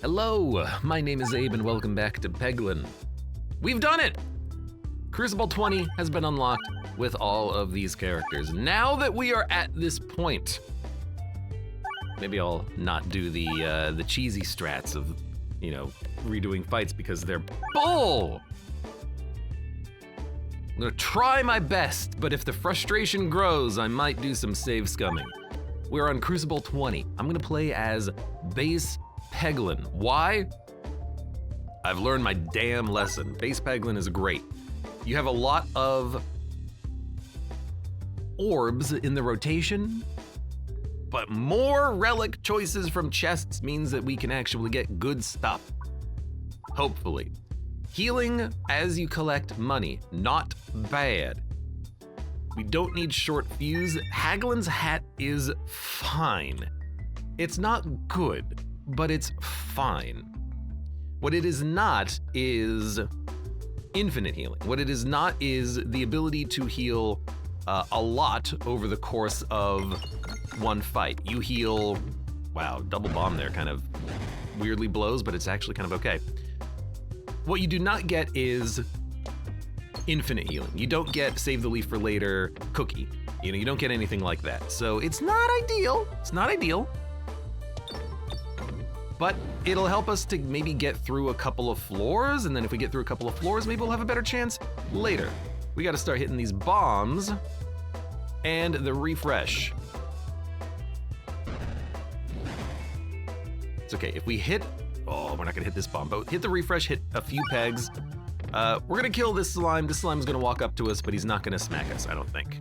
Hello, my name is Abe and welcome back to Peglin. We've done it! Cruciball 20 has been unlocked with all of these characters. Now that we are at this point, maybe I'll not do the cheesy strats of, you know, redoing fights because they're bull! I'm gonna try my best, but if the frustration grows, I might do some save scumming. We're on Cruciball 20. I'm gonna play as base Peglin. Why? I've learned my damn lesson. Base Peglin is great. You have a lot of orbs in the rotation, but more relic choices from chests means that we can actually get good stuff. Hopefully. Healing as you collect money, not bad. We don't need short fuse. Haglin's hat is fine. It's not good, but it's fine. What it is not is infinite healing. What it is not is the ability to heal a lot over the course of one fight. You heal, wow, double bomb there kind of weirdly blows, but it's actually kind of okay. What you do not get is infinite healing. You don't get save the leaf for later cookie. You know, you don't get anything like that. So it's not ideal. It's not ideal. But it'll help us to maybe get through a couple of floors, and then if we get through a couple of floors, maybe we'll have a better chance later. We gotta start hitting these bombs and the refresh. It's okay, if we hit, oh, we're not gonna hit this bomb, but hit the refresh, hit a few pegs. We're gonna kill this slime. This slime's gonna walk up to us, but he's not gonna smack us, I don't think.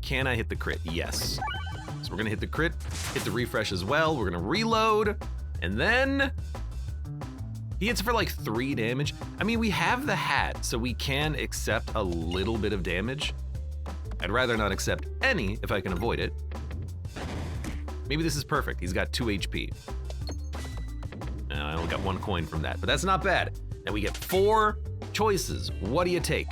Can I hit the crit? Yes. So we're gonna hit the crit, hit the refresh as well. We're gonna reload, and then he hits for like 3 damage. I mean, we have the hat, so we can accept a little bit of damage. I'd rather not accept any if I can avoid it. Maybe this is perfect. He's got 2 HP. I only got 1 coin from that, but that's not bad. And we get 4 choices. What do you take?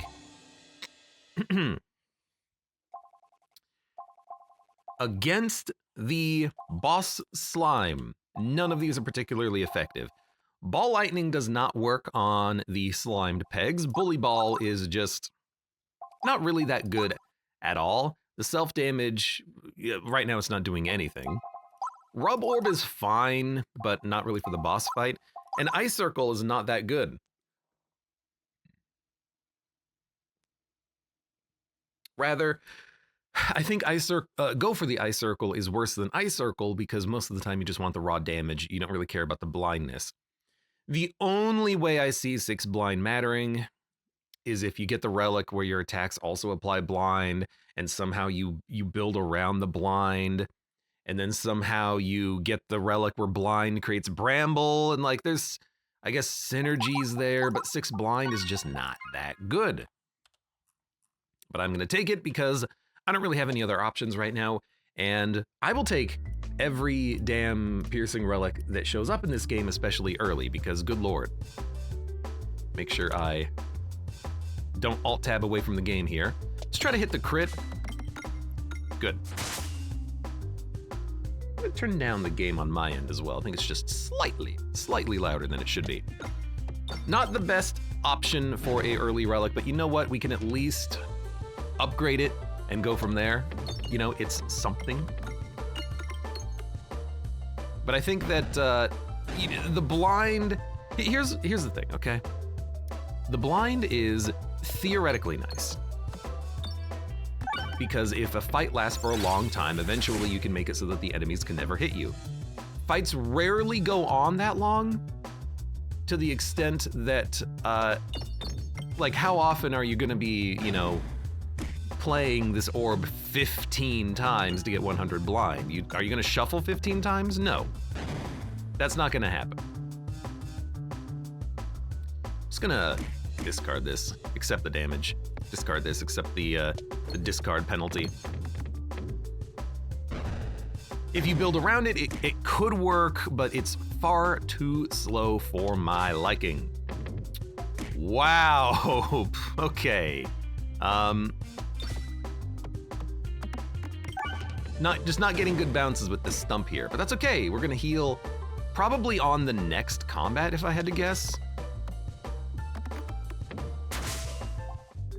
Against the boss slime, none of these are particularly effective. Ball lightning does not work on the slimed pegs. Bully ball is just not really that good at all. The self damage, right now it's not doing anything. Rub orb is fine, but not really for the boss fight. And ice circle is not that good. Rather, I think go for the ice circle is worse than ice circle because most of the time you just want the raw damage. You don't really care about the blindness. The only way I see 6 blind mattering is if you get the relic where your attacks also apply blind, and somehow you build around the blind, and then somehow you get the relic where blind creates bramble, and like there's, I guess, synergies there, but 6 blind is just not that good. But I'm gonna take it because I don't really have any other options right now, and I will take every damn piercing relic that shows up in this game, especially early, because good lord. Make sure I don't alt-tab away from the game here. Let's try to hit the crit. Good. I'm gonna turn down the game on my end as well. I think it's just slightly louder than it should be. Not the best option for a early relic, but you know what? We can at least upgrade it and go from there. You know, it's something. But I think that the blind, here's the thing, okay? The blind is theoretically nice. Because if a fight lasts for a long time, eventually you can make it so that the enemies can never hit you. Fights rarely go on that long, to the extent that, like how often are you gonna be, you know, playing this orb 15 times to get 100 blind? Are you gonna shuffle 15 times? No. That's not gonna happen. Just gonna discard this, accept the damage. Discard this, accept the discard penalty. If you build around it, it could work, but it's far too slow for my liking. Wow, okay. Just not getting good bounces with this stump here, but that's okay. We're gonna heal Probably on the next combat, if I had to guess.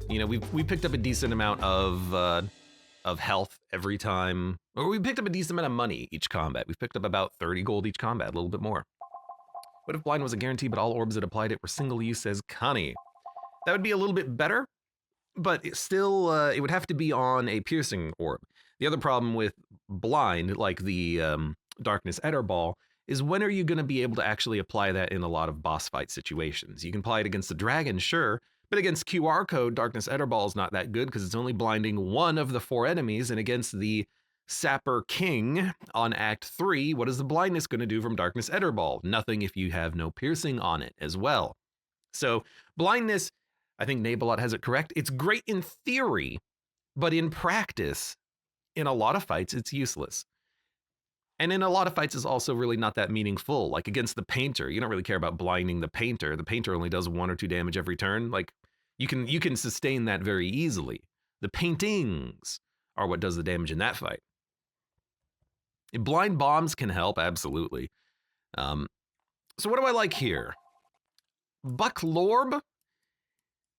You know, we picked up a decent amount of health every time, or we picked up a decent amount of money each combat. We've picked up about 30 gold each combat, a little bit more. What if blind was a guarantee, but all orbs that applied it were single use, says Connie? That would be a little bit better, but it still, it would have to be on a piercing orb. The other problem with blind, like the Darkness Ball, is when are you going to be able to actually apply that in a lot of boss fight situations? You can apply it against the dragon, sure, but against QR code, Darkness Ball is not that good because it's only blinding one of the 4 enemies, and against the Sapper King on Act 3, what is the blindness going to do from Darkness Ball? Nothing if you have no piercing on it as well. So blindness, I think Nabalot has it correct. It's great in theory, but in practice, in a lot of fights, it's useless. And in a lot of fights, it's also really not that meaningful. Like against the Painter, you don't really care about blinding the Painter. The Painter only does 1 or 2 damage every turn. Like you can sustain that very easily. The paintings are what does the damage in that fight. Blind bombs can help, absolutely. So what do I like here? Bucklorb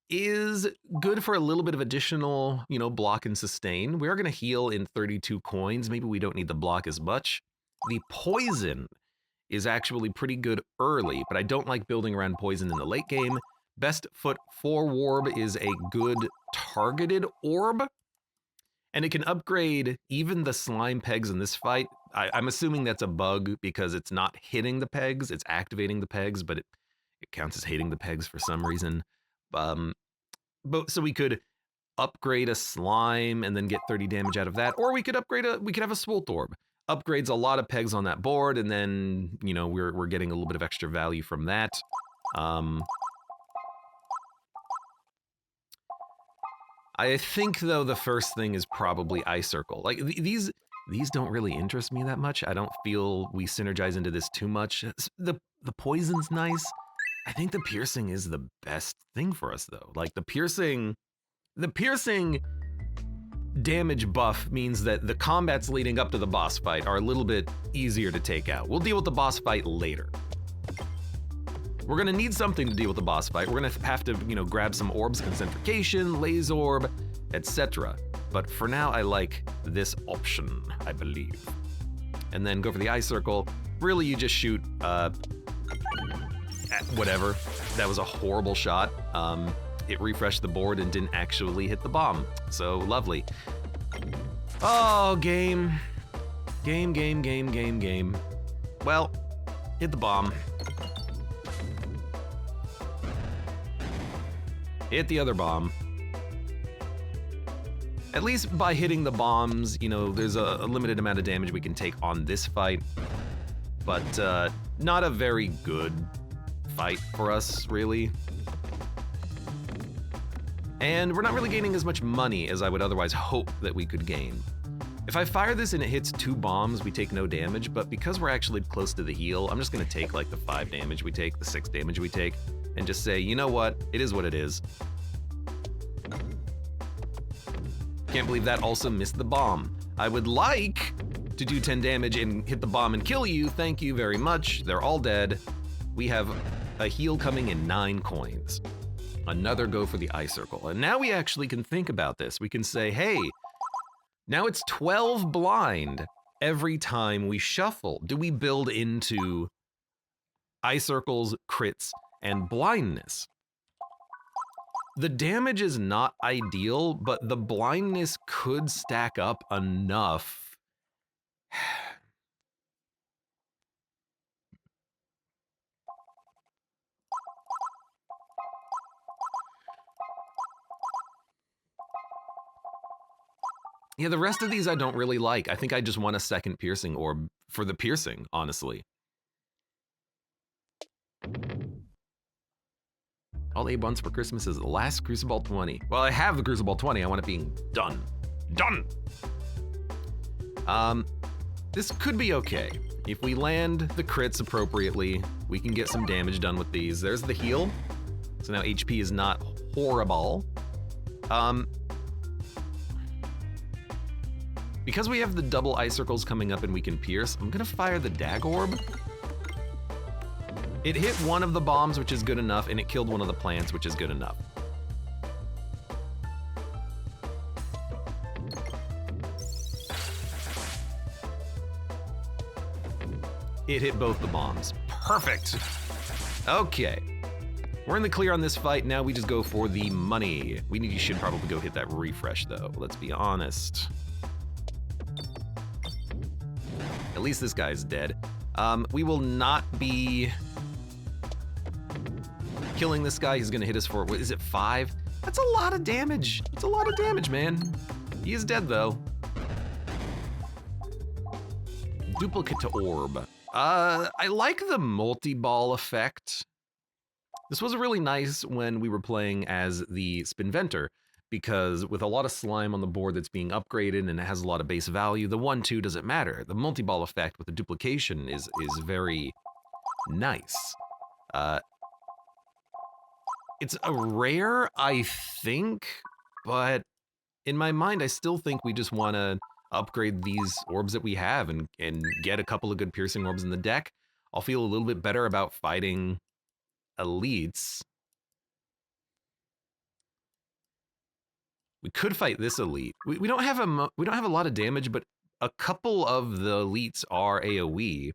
is good for a little bit of additional, you know, block and sustain. We are going to heal in 32 coins. Maybe we don't need the block as much. The poison is actually pretty good early, but I don't like building around poison in the late game. Best Foot 4 Warb is a good targeted orb, and it can upgrade even the slime pegs in this fight. I'm assuming that's a bug because it's not hitting the pegs, it's activating the pegs, but it counts as hitting the pegs for some reason. But so we could upgrade a slime and then get 30 damage out of that, or we could have a Swolt Orb. Upgrades a lot of pegs on that board, and then, you know, we're getting a little bit of extra value from that. I think though the first thing is probably Eye Circle. Like these don't really interest me that much. I don't feel we synergize into this too much. The poison's nice. I think the piercing is the best thing for us though. Like the piercing damage buff means that the combats leading up to the boss fight are a little bit easier to take out. We'll deal with the boss fight later. We're gonna need something to deal with the boss fight. We're gonna have to, you know, grab some orbs, Concentrication, Laze Orb, etc. But for now, I like this option, I believe. And then go for the Eye Circle. Really, you just shoot, whatever. That was a horrible shot. It refreshed the board and didn't actually hit the bomb. So lovely. Oh, game. Game. Well, hit the bomb. Hit the other bomb. At least by hitting the bombs, you know, there's a limited amount of damage we can take on this fight. But not a very good fight for us, really. And we're not really gaining as much money as I would otherwise hope that we could gain. If I fire this and it hits 2 bombs, we take no damage, but because we're actually close to the heal, I'm just gonna take like the 5 damage we take, the 6 damage we take, and just say, you know what, it is what it is. Can't believe that also missed the bomb. I would like to do 10 damage and hit the bomb and kill you, thank you very much, they're all dead. We have a heal coming in 9 coins. Another go for the Eye Circle. And now we actually can think about this. We can say, hey, now it's 12 blind every time we shuffle. Do we build into Eye Circles, crits, and blindness? The damage is not ideal, but the blindness could stack up enough. Yeah, the rest of these I don't really like. I think I just want a second piercing orb for the piercing, honestly. All Abe wants for Christmas is the last Cruciball 20. Well, I have the Cruciball 20. I want it being done. Done! This could be okay. If we land the crits appropriately, we can get some damage done with these. There's the heal. So now HP is not horrible. Because we have the double Eye Circles coming up and we can pierce, I'm gonna fire the Dag Orb. It hit one of the bombs, which is good enough, and it killed one of the plants, which is good enough. It hit both the bombs. Perfect. Okay. We're in the clear on this fight. Now we just go for the money. You should probably go hit that refresh, though. Let's be honest. At least this guy's dead. We will not be killing this guy. He's gonna hit us for, what is it, 5? That's a lot of damage. That's a lot of damage, man. He is dead, though. Duplicate to orb. I like the multi-ball effect. This was really nice when we were playing as the Spinventor, because with a lot of slime on the board that's being upgraded and it has a lot of base value, the 1-2 doesn't matter. The multi-ball effect with the duplication is very nice. It's a rare, I think, but in my mind, I still think we just want to upgrade these orbs that we have and get a couple of good piercing orbs in the deck. I'll feel a little bit better about fighting elites. We could fight this elite. We don't have a lot of damage, but a couple of the elites are AoE.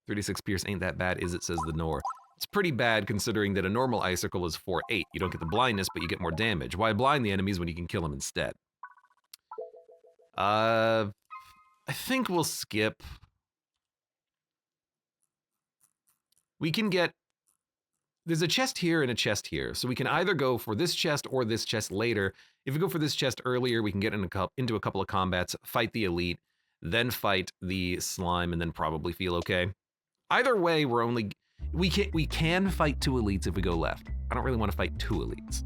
36 pierce ain't that bad, is it, says the Nor. It's pretty bad considering that a normal icicle is 4/8. You don't get the blindness, but you get more damage. Why blind the enemies when you can kill them instead? I think we'll skip. We can get, there's a chest here and a chest here, so we can either go for this chest or this chest later. If we go for this chest earlier, we can get into a couple of combats, fight the elite, then fight the slime, and then probably feel okay. Either way, we can fight 2 elites if we go left. I don't really want to fight 2 elites.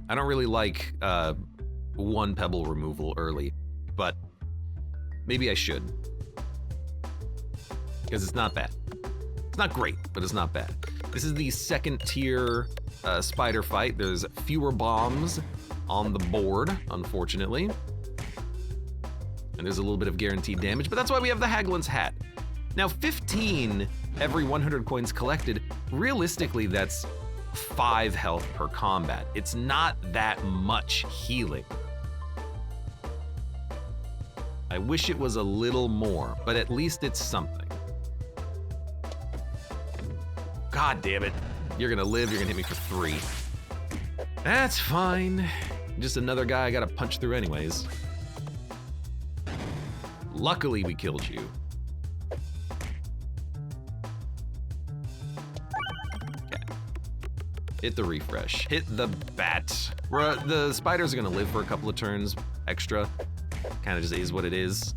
I don't really like 1 pebble removal early, but maybe I should. Because it's not bad. It's not great, but it's not bad. This is the 2nd tier spider fight. There's fewer bombs on the board, unfortunately. And there's a little bit of guaranteed damage, but that's why we have the Haglin's hat. Now, 15 every 100 coins collected, realistically, that's 5 health per combat. It's not that much healing. I wish it was a little more, but at least it's something. God damn it. You're gonna live, you're gonna hit me for 3. That's fine. Just another guy I gotta punch through anyways. Luckily, we killed you. Okay. Hit the refresh. Hit the bat. The spiders are gonna live for a couple of turns extra. Kind of just is what it is.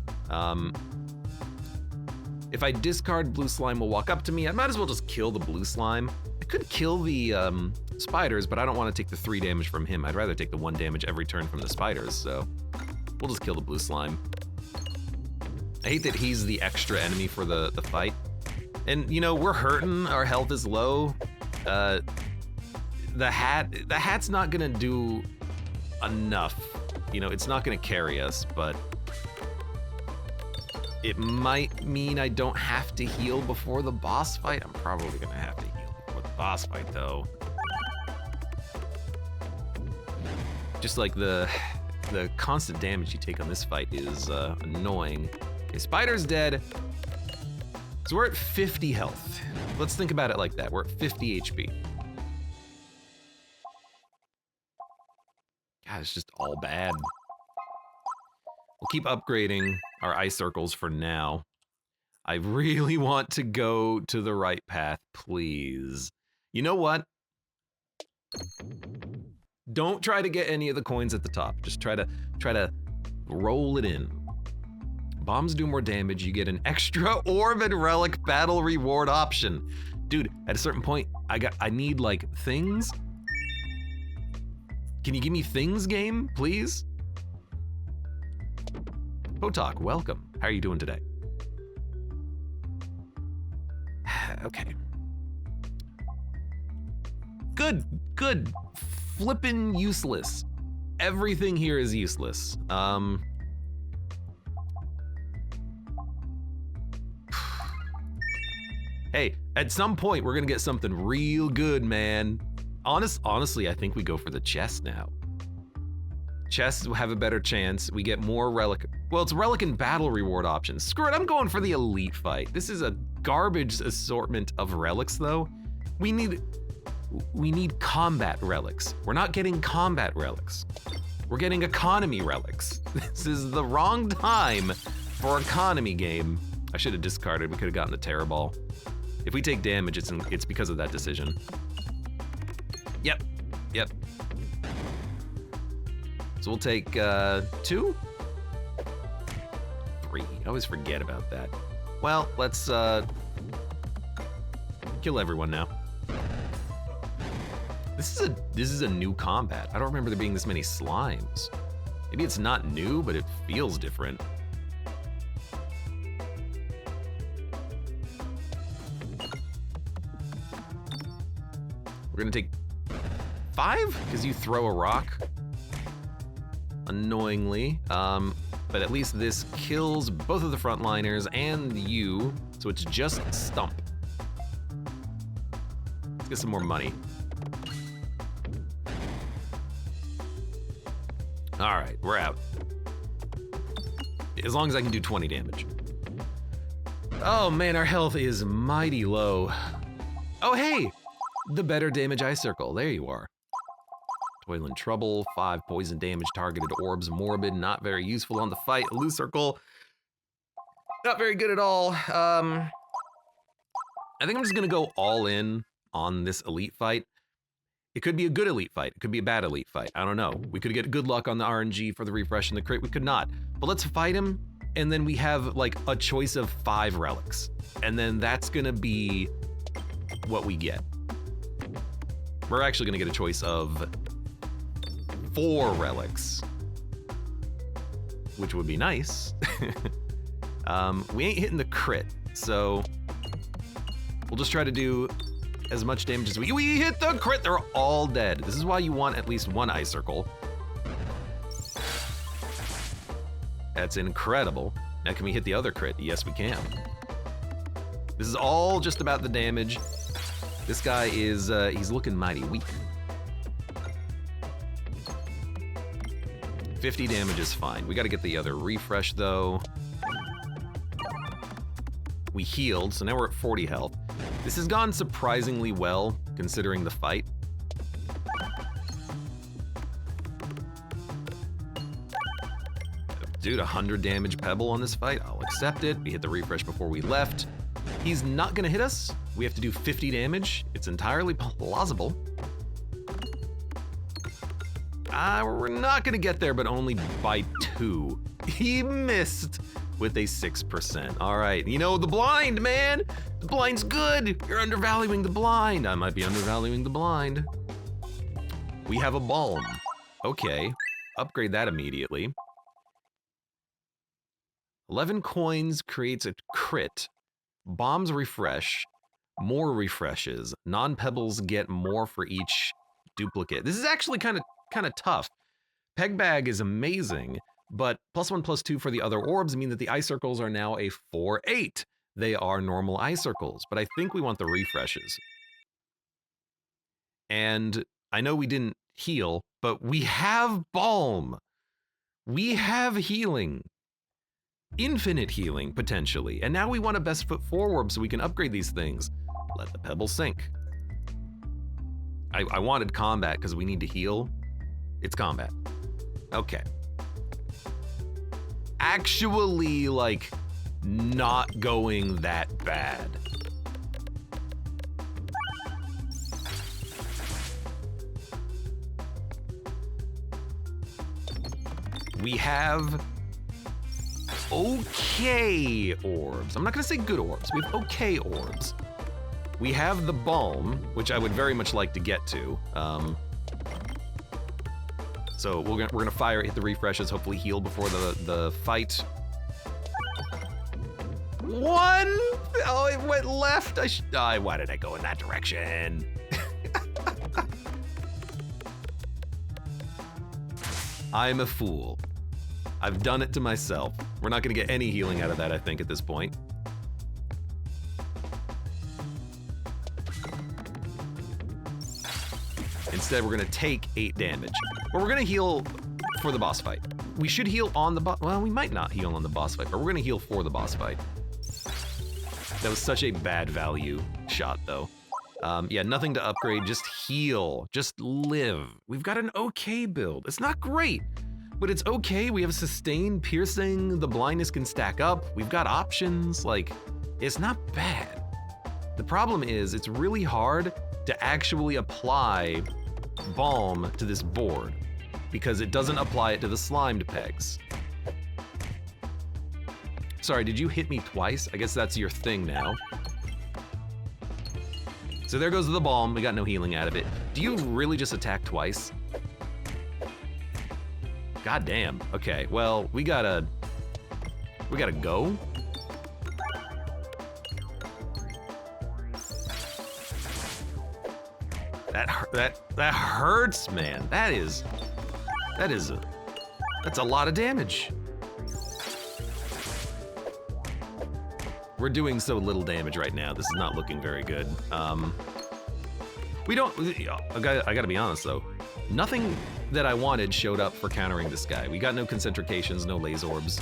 If I discard blue slime will walk up to me, I might as well just kill the blue slime. I could kill the spiders, but I don't want to take the 3 damage from him. I'd rather take the 1 damage every turn from the spiders, so we'll just kill the blue slime. I hate that he's the extra enemy for the fight. And, you know, we're hurting, our health is low. The hat's not gonna do enough. You know, it's not gonna carry us, but it might mean I don't have to heal before the boss fight. I'm probably gonna have to heal before the boss fight, though. Just like the constant damage you take on this fight is annoying. Okay, spider's dead. So we're at 50 health. Let's think about it like that. We're at 50 HP. God, it's just all bad. We'll keep upgrading our ice circles for now. I really want to go to the right path, please. You know what? Don't try to get any of the coins at the top. Just try to roll it in. Bombs do more damage. You get an extra orb and relic battle reward option. Dude, at a certain point, I need like things. Can you give me things, game, please? Potok, welcome. How are you doing today? Okay. Good. Flippin' useless. Everything here is useless. Hey, at some point, we're gonna get something real good, man. Honestly, I think we go for the chest now. Chests have a better chance. We get more relic. Well, it's relic and battle reward options. Screw it, I'm going for the elite fight. This is a garbage assortment of relics, though. We need combat relics. We're not getting combat relics. We're getting economy relics. This is the wrong time for economy game. I should have discarded. We could have gotten the Terror Ball. If we take damage, it's because of that decision. Yep. So we'll take 2? 3. I always forget about that. Well, let's kill everyone now. This is a new combat. I don't remember there being this many slimes. Maybe it's not new, but it feels different. We're gonna take 5, because you throw a rock. Annoyingly, but at least this kills both of the frontliners and you, so it's just Stump. Let's get some more money. All right, we're out. As long as I can do 20 damage. Oh man, our health is mighty low. Oh hey, the better damage ice circle, there you are. Toil in trouble, 5 poison damage, targeted orbs, morbid, not very useful on the fight. Loose circle, not very good at all. I think I'm just gonna go all in on this elite fight. It could be a good elite fight, it could be a bad elite fight, I don't know. We could get good luck on the RNG for the refresh and the crit, we could not. But let's fight him, and then we have like a choice of 5 relics. And then that's gonna be what we get. We're actually gonna get a choice of 4 relics, which would be nice. We ain't hitting the crit, so we'll just try to do as much damage as we hit the crit. They're all dead. This is why you want at least 1 ice circle. That's incredible. Now can we hit the other crit? Yes, we can. This is all just about the damage. This guy is, he's looking mighty weak. 50 damage is fine. We gotta get the other refresh though. We healed, so now we're at 40 health. This has gone surprisingly well, considering the fight. Dude, 100 damage pebble on this fight. I'll accept it. We hit the refresh before we left. He's not gonna hit us. We have to do 50 damage. It's entirely plausible. We're not gonna get there, but only by 2. He missed with a 6%. All right, you know, the blind, man. The blind's good. You're undervaluing the blind. I might be undervaluing the blind. We have a balm. Okay, upgrade that immediately. 11 coins creates a crit. Bombs refresh, more refreshes. Non-pebbles get more for each duplicate. This is actually kind of tough. Peg bag is amazing, but +1/+2 for the other orbs mean that the ice circles are now a 4/8. They are normal ice circles, but I think we want the refreshes. And I know we didn't heal, but we have balm. We have healing. Infinite healing, potentially. And now we want a best foot forward so we can upgrade these things. Let the pebble sink. I wanted combat because we need to heal. It's combat. Okay. Actually, like, not going that bad. We have okay orbs. I'm not gonna say good orbs. We have okay orbs. We have the balm, which I would very much like to get to. So we're gonna fire, hit the refreshes, hopefully heal before the fight. 1! Oh, it went left. Why did I go in that direction? I'm a fool. I've done it to myself. We're not gonna get any healing out of that, I think, at this point. Instead, we're gonna take 8 damage. But we're gonna heal for the boss fight. We should heal on the boss, well, we might not heal on the boss fight, but we're gonna heal for the boss fight. That was such a bad value shot, though. Yeah, nothing to upgrade, just heal, just live. We've got an okay build. It's not great, but it's okay. We have sustain, piercing, the blindness can stack up. We've got options, like, it's not bad. The problem is, it's really hard to actually apply Balm to this board because it doesn't apply it to the slimed pegs. Sorry, did you hit me twice? I guess that's your thing now. So there goes the Balm, we got no healing out of it. Do you really just attack twice? God damn, okay, well, we gotta go. That hurts, man. That's a lot of damage. We're doing so little damage right now. This is not looking very good. We don't, I gotta be honest though. Nothing that I wanted showed up for countering this guy. We got no concentrications, no laser orbs.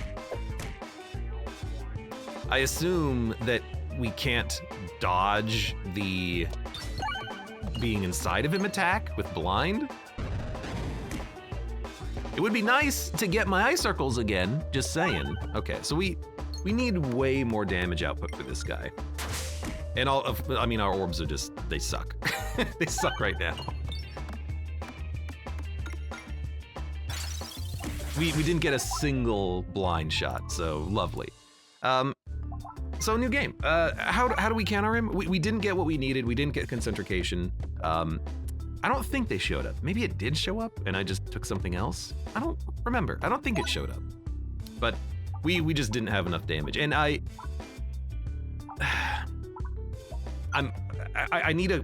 I assume that we can't dodge the being inside of him attack with blind. It would be nice to get my eye circles again, just saying. Okay, so we need way more damage output for this guy. And I mean, our orbs are just, they suck. They suck right now. We didn't get a single blind shot, so lovely. So new game. How do we counter him? We didn't get what we needed. We didn't get concentrication. I don't think they showed up. Maybe it did show up and I just took something else. I don't remember. I don't think it showed up. But we just didn't have enough damage. And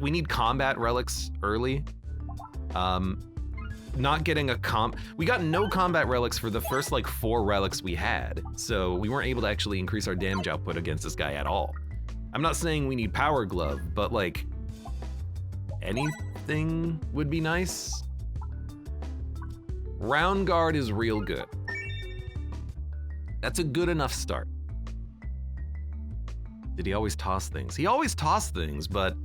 we need combat relics early. Not getting we got no combat relics for the first like 4 relics we had, so we weren't able to actually increase our damage output against this guy at all. I'm not saying we need Power Glove, but like anything would be nice. Round Guard is real good. That's a good enough start. Did he always toss things? He always tossed things, but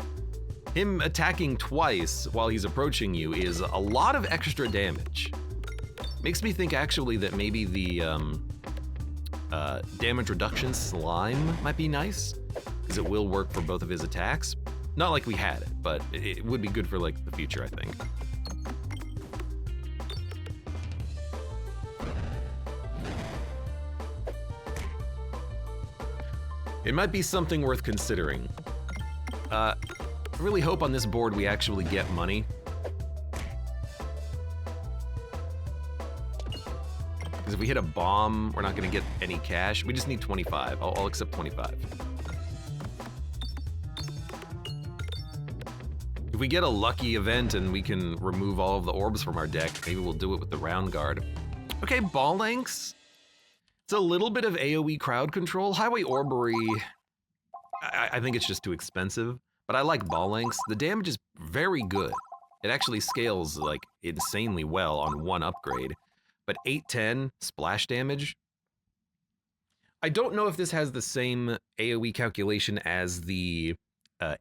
him attacking twice while he's approaching you is a lot of extra damage. Makes me think actually that maybe the damage reduction slime might be nice, because it will work for both of his attacks. Not like we had it, but it would be good for like the future, I think. It might be something worth considering. I really hope on this board we actually get money. Because if we hit a bomb, we're not gonna get any cash. We just need 25. I'll accept 25. If we get a lucky event and we can remove all of the orbs from our deck, maybe we'll do it with the round guard. Okay, ball lengths. It's a little bit of AoE crowd control. Highway Orbery, I think it's just too expensive, but I like ball lengths. The damage is very good. It actually scales like insanely well on one upgrade, but 810 splash damage. I don't know if this has the same AoE calculation as the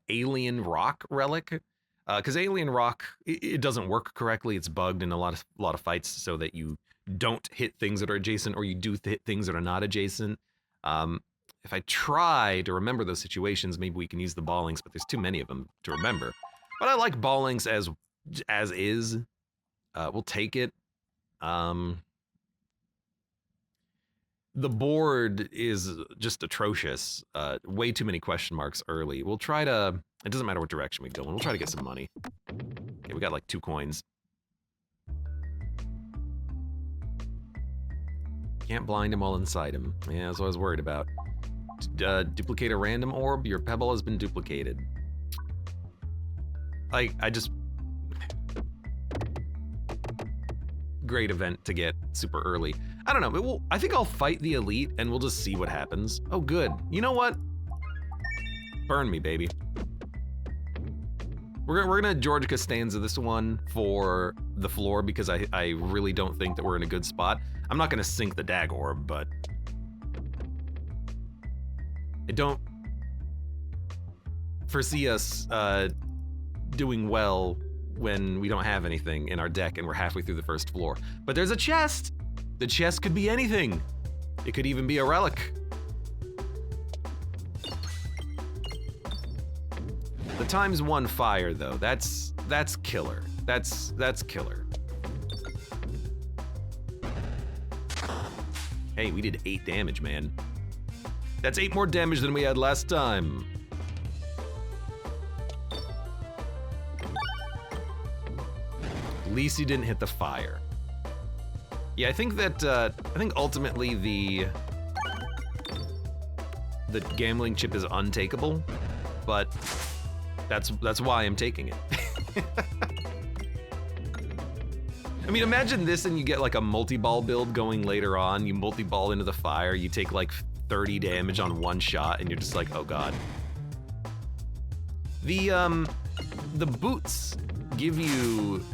Alien Rock relic, because Alien Rock, it doesn't work correctly. It's bugged in a lot of fights so that you don't hit things that are adjacent, or you do hit things that are not adjacent. If I try to remember those situations, maybe we can use the ballings, but there's too many of them to remember. But I like ballings as is. We'll take it. The board is just atrocious. Way too many question marks early. We'll try to, it doesn't matter what direction we go in, we'll try to get some money. Okay, we got like 2 coins. Can't blind him while inside him. Yeah, that's what I was worried about. Duplicate a random orb, your pebble has been duplicated. I just... Great event to get super early. I don't know, I think I'll fight the elite and we'll just see what happens. Oh good, you know what? Burn me, baby. We're gonna George Costanza this one for the floor because I really don't think that we're in a good spot. I'm not gonna sink the dag orb, but I don't foresee us doing well when we don't have anything in our deck and we're halfway through the first floor. But there's a chest! The chest could be anything. It could even be a relic. The ×1 fire though, that's killer. That's killer. Hey, we did 8 damage, man. That's 8 more damage than we had last time. At least he didn't hit the fire. Yeah, I think that I think ultimately the gambling chip is untakeable, but that's why I'm taking it. I mean, imagine this and you get like a multi-ball build going later on. You multi-ball into the fire, you take like 30 damage on one shot, and you're just like, oh god. The boots give you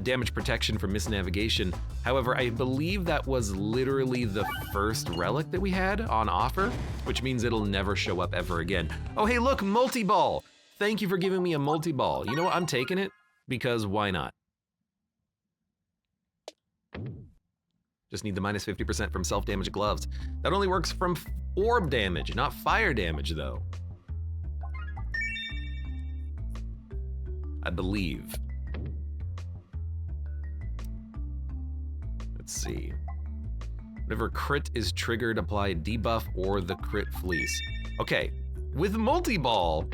damage protection from misnavigation. However, I believe that was literally the first relic that we had on offer, which means it'll never show up ever again. Oh hey look, multi-ball! Thank you for giving me a multi-ball. You know what, I'm taking it, because why not? Just need the minus 50% from self-damage gloves. That only works from orb damage, not fire damage though. I believe. Let's see. Whenever crit is triggered, apply a debuff or the crit fleece. Okay, with multi-ball,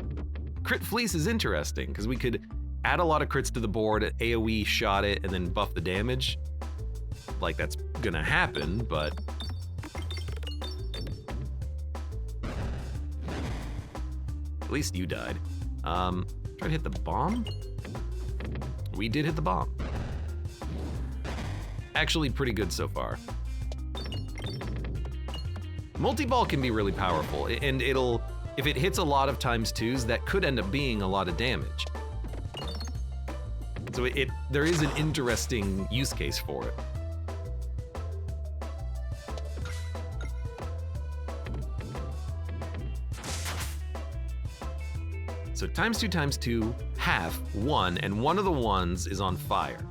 crit fleece is interesting because we could add a lot of crits to the board, AoE shot it, and then buff the damage. Like that's gonna happen, but at least you died. Try to hit the bomb? We did hit the bomb. Actually pretty good so far. Multi-ball can be really powerful, and it'll, if it hits a lot of ×2s, that could end up being a lot of damage. So there is an interesting use case for it. So ×2 half, 1, and one of the ones is on fire.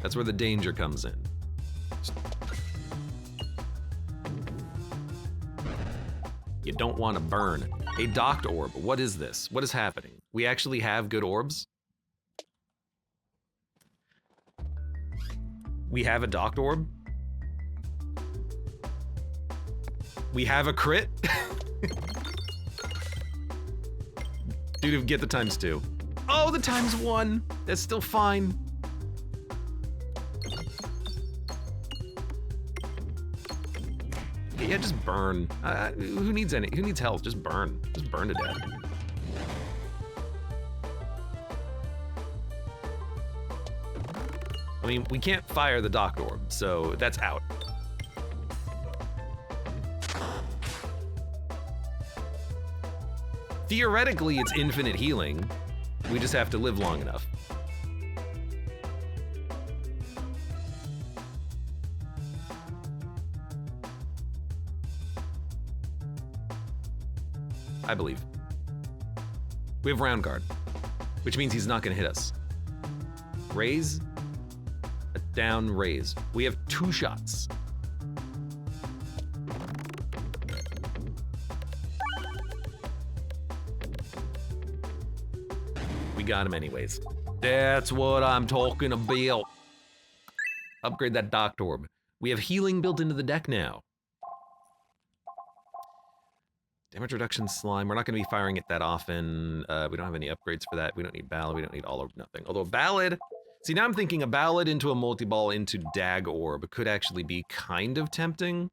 That's where the danger comes in. You don't want to burn. A docked orb, what is this? What is happening? We actually have good orbs? We have a docked orb? We have a crit? Dude, get the ×2. Oh, the ×1. That's still fine. Yeah, just burn. Who needs health? Just burn. Just burn to death. I mean, we can't fire the docked orb, so that's out. Theoretically, it's infinite healing. We just have to live long enough. I believe. We have round guard, which means he's not gonna hit us. Raise, a down raise. We have 2 shots. We got him anyways. That's what I'm talking about. Upgrade that docked orb. We have healing built into the deck now. Damage reduction slime. We're not going to be firing it that often. We don't have any upgrades for that. We don't need ballad. We don't need all or nothing. Although ballad. See, now I'm thinking a ballad into a multi-ball into dag orb could actually be kind of tempting.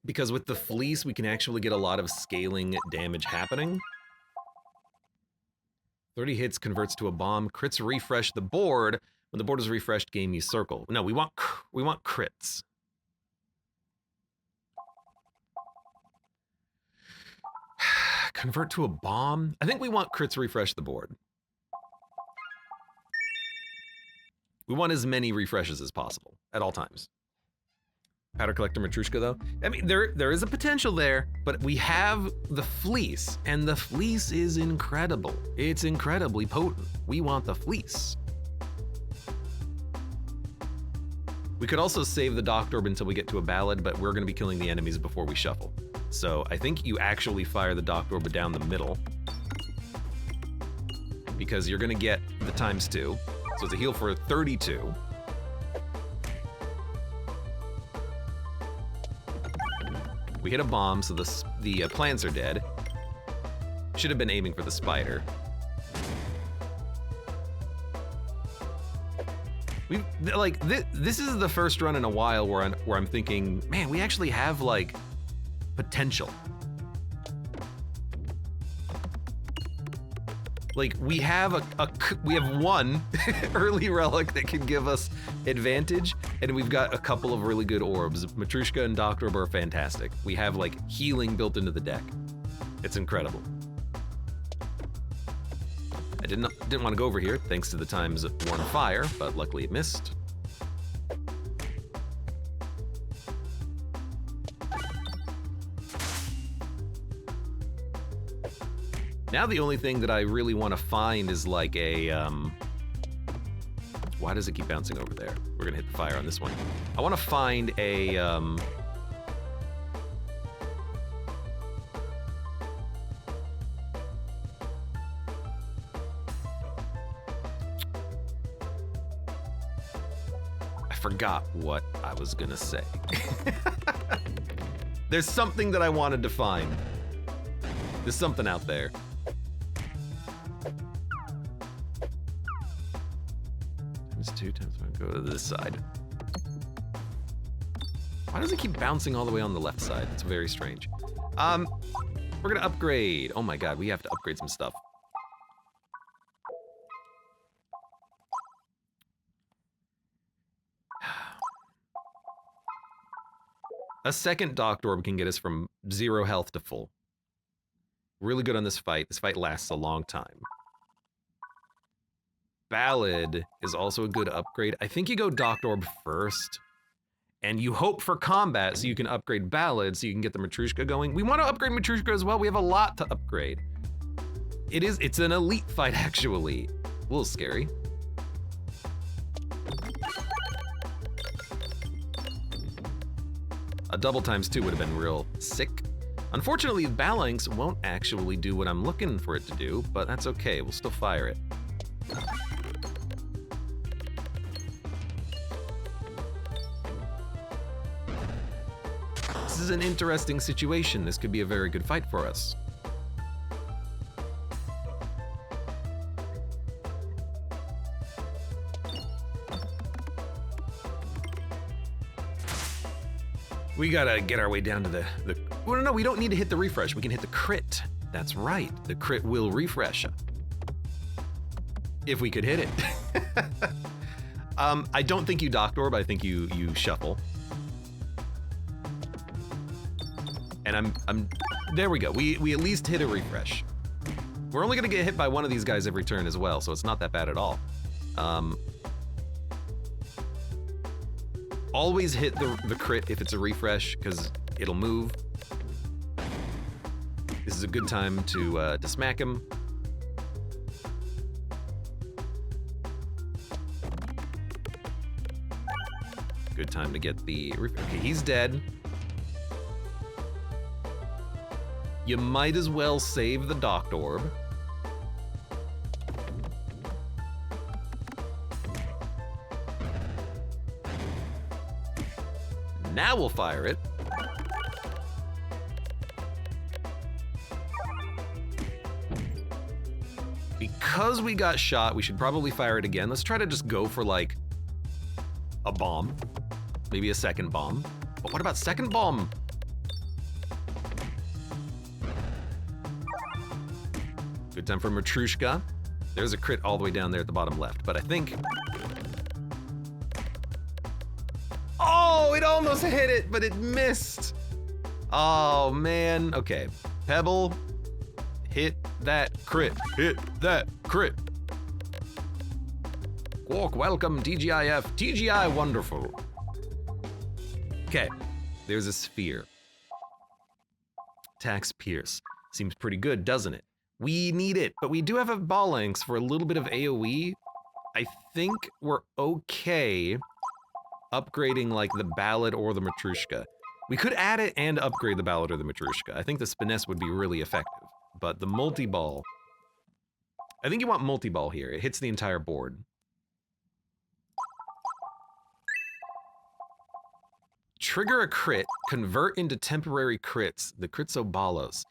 Because with the fleece, we can actually get a lot of scaling damage happening. 30 hits converts to a bomb. Crits refresh the board, When the board is refreshed, game you circle. No, we want crits. Convert to a bomb? I think we want crits refresh the board. We want as many refreshes as possible at all times. Powder Collector Matrushka, though. I mean, there is a potential there, but we have the fleece, and the fleece is incredible. It's incredibly potent. We want the fleece. We could also save the Docked Orb until we get to a ballad, but we're going to be killing the enemies before we shuffle. So I think you actually fire the Docked Orb down the middle, because you're going to get the ×2. So it's a heal for 32. We hit a bomb, so the plants are dead. Should have been aiming for the spider. This is the first run in a while where I'm thinking, man, we actually have like potential. Like we have one early relic that can give us advantage, and we've got a couple of really good orbs. Matrushka and Docked Orb are fantastic. We have like healing built into the deck. It's incredible. I didn't want to go over here thanks to the ×1 fire, but luckily it missed. Now the only thing that I really want to find is like a, why does it keep bouncing over there? We're gonna hit the fire on this one. I want to find a, I forgot what I was gonna say. There's something that I wanted to find. There's something out there. ×2, ×1, go to this side. Why does it keep bouncing all the way on the left side? It's very strange. We're gonna upgrade. Oh my god, we have to upgrade some stuff. A second Docked Orb can get us from 0 health to full. Really good on this fight. This fight lasts a long time. Ballad is also a good upgrade. I think you go Docked Orb first, and you hope for combat so you can upgrade Ballad so you can get the Matrushka going. We want to upgrade Matrushka as well. We have a lot to upgrade. It's an elite fight, actually. A little scary. A double ×2 would have been real sick. Unfortunately, Balanx won't actually do what I'm looking for it to do, but that's okay. We'll still fire it. This is an interesting situation. This could be a very good fight for us. We gotta get our way down to the well, no, we don't need to hit the refresh. We can hit the crit. That's right. The crit will refresh. If we could hit it. I don't think you Docked Orb. I think you shuffle. And there we go. We at least hit a refresh. We're only gonna get hit by one of these guys every turn as well, so it's not that bad at all. Always hit the crit if it's a refresh, because it'll move. This is a good time to smack him. Good time to get the refresh. Okay, he's dead. You might as well save the Docked Orb. Now we'll fire it. Because we got shot, we should probably fire it again. Let's try to just go for like a bomb. Maybe a second bomb. But what about second bomb? Good time for Matrushka. There's a crit all the way down there at the bottom left, but I think almost hit it, but it missed. Oh, man. Okay. Pebble, hit that crit. Hit that crit. Quark, welcome, TGIF. TGI, wonderful. Okay, there's a sphere. Tax Pierce. Seems pretty good, doesn't it? We need it, but we do have a ball lengths for a little bit of AoE. I think we're okay upgrading like the Ballad or the Matrushka. We could add it and upgrade the Ballad or the Matrushka. I think the Spinesse would be really effective, but the multi-ball, I think you want multi-ball here. It hits the entire board. Trigger a crit, convert into temporary crits, the Cruciball.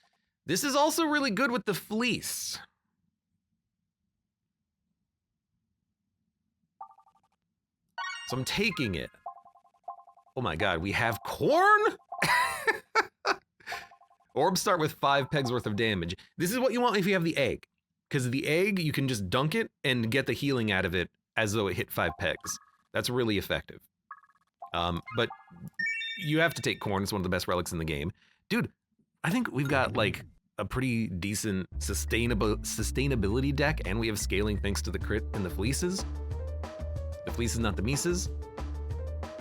This is also really good with the Fleece. So I'm taking it. Oh my god, we have corn? Orbs start with 5 pegs worth of damage. This is what you want if you have the egg. Because the egg, you can just dunk it and get the healing out of it as though it hit 5 pegs. That's really effective. But you have to take corn. It's one of the best relics in the game. Dude, I think we've got like a pretty decent sustainability deck, and we have scaling thanks to the crit and the fleeces. The fleeces, not the Mises.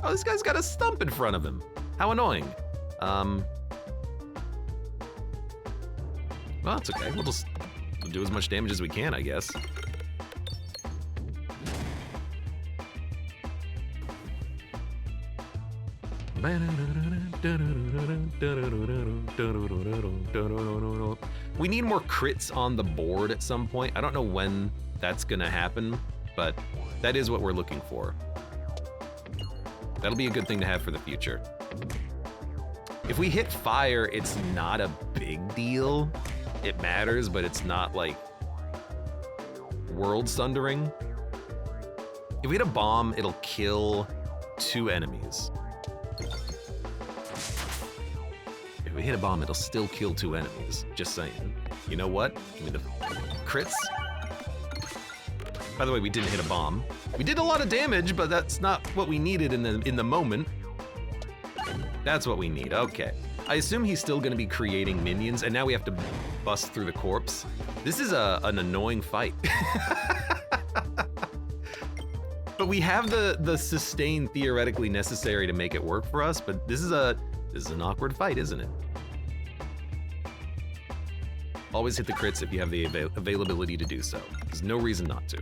Oh, this guy's got a stump in front of him. How annoying. Well, it's okay. We'll do as much damage as we can, I guess. We need more crits on the board at some point. I don't know when that's gonna happen, but that is what we're looking for. That'll be a good thing to have for the future. If we hit fire, it's not a big deal. It matters, but it's not like world sundering. If we hit a bomb, it'll kill 2 enemies. If we hit a bomb, it'll still kill 2 enemies. Just saying. You know what? Give me the crits. By the way, we didn't hit a bomb. We did a lot of damage, but that's not what we needed in the moment. That's what we need. Okay. I assume he's still going to be creating minions, and now we have to bust through the corpse. This is an annoying fight. But we have the sustain theoretically necessary to make it work for us, but this is an awkward fight, isn't it? Always hit the crits if you have the availability to do so. There's no reason not to.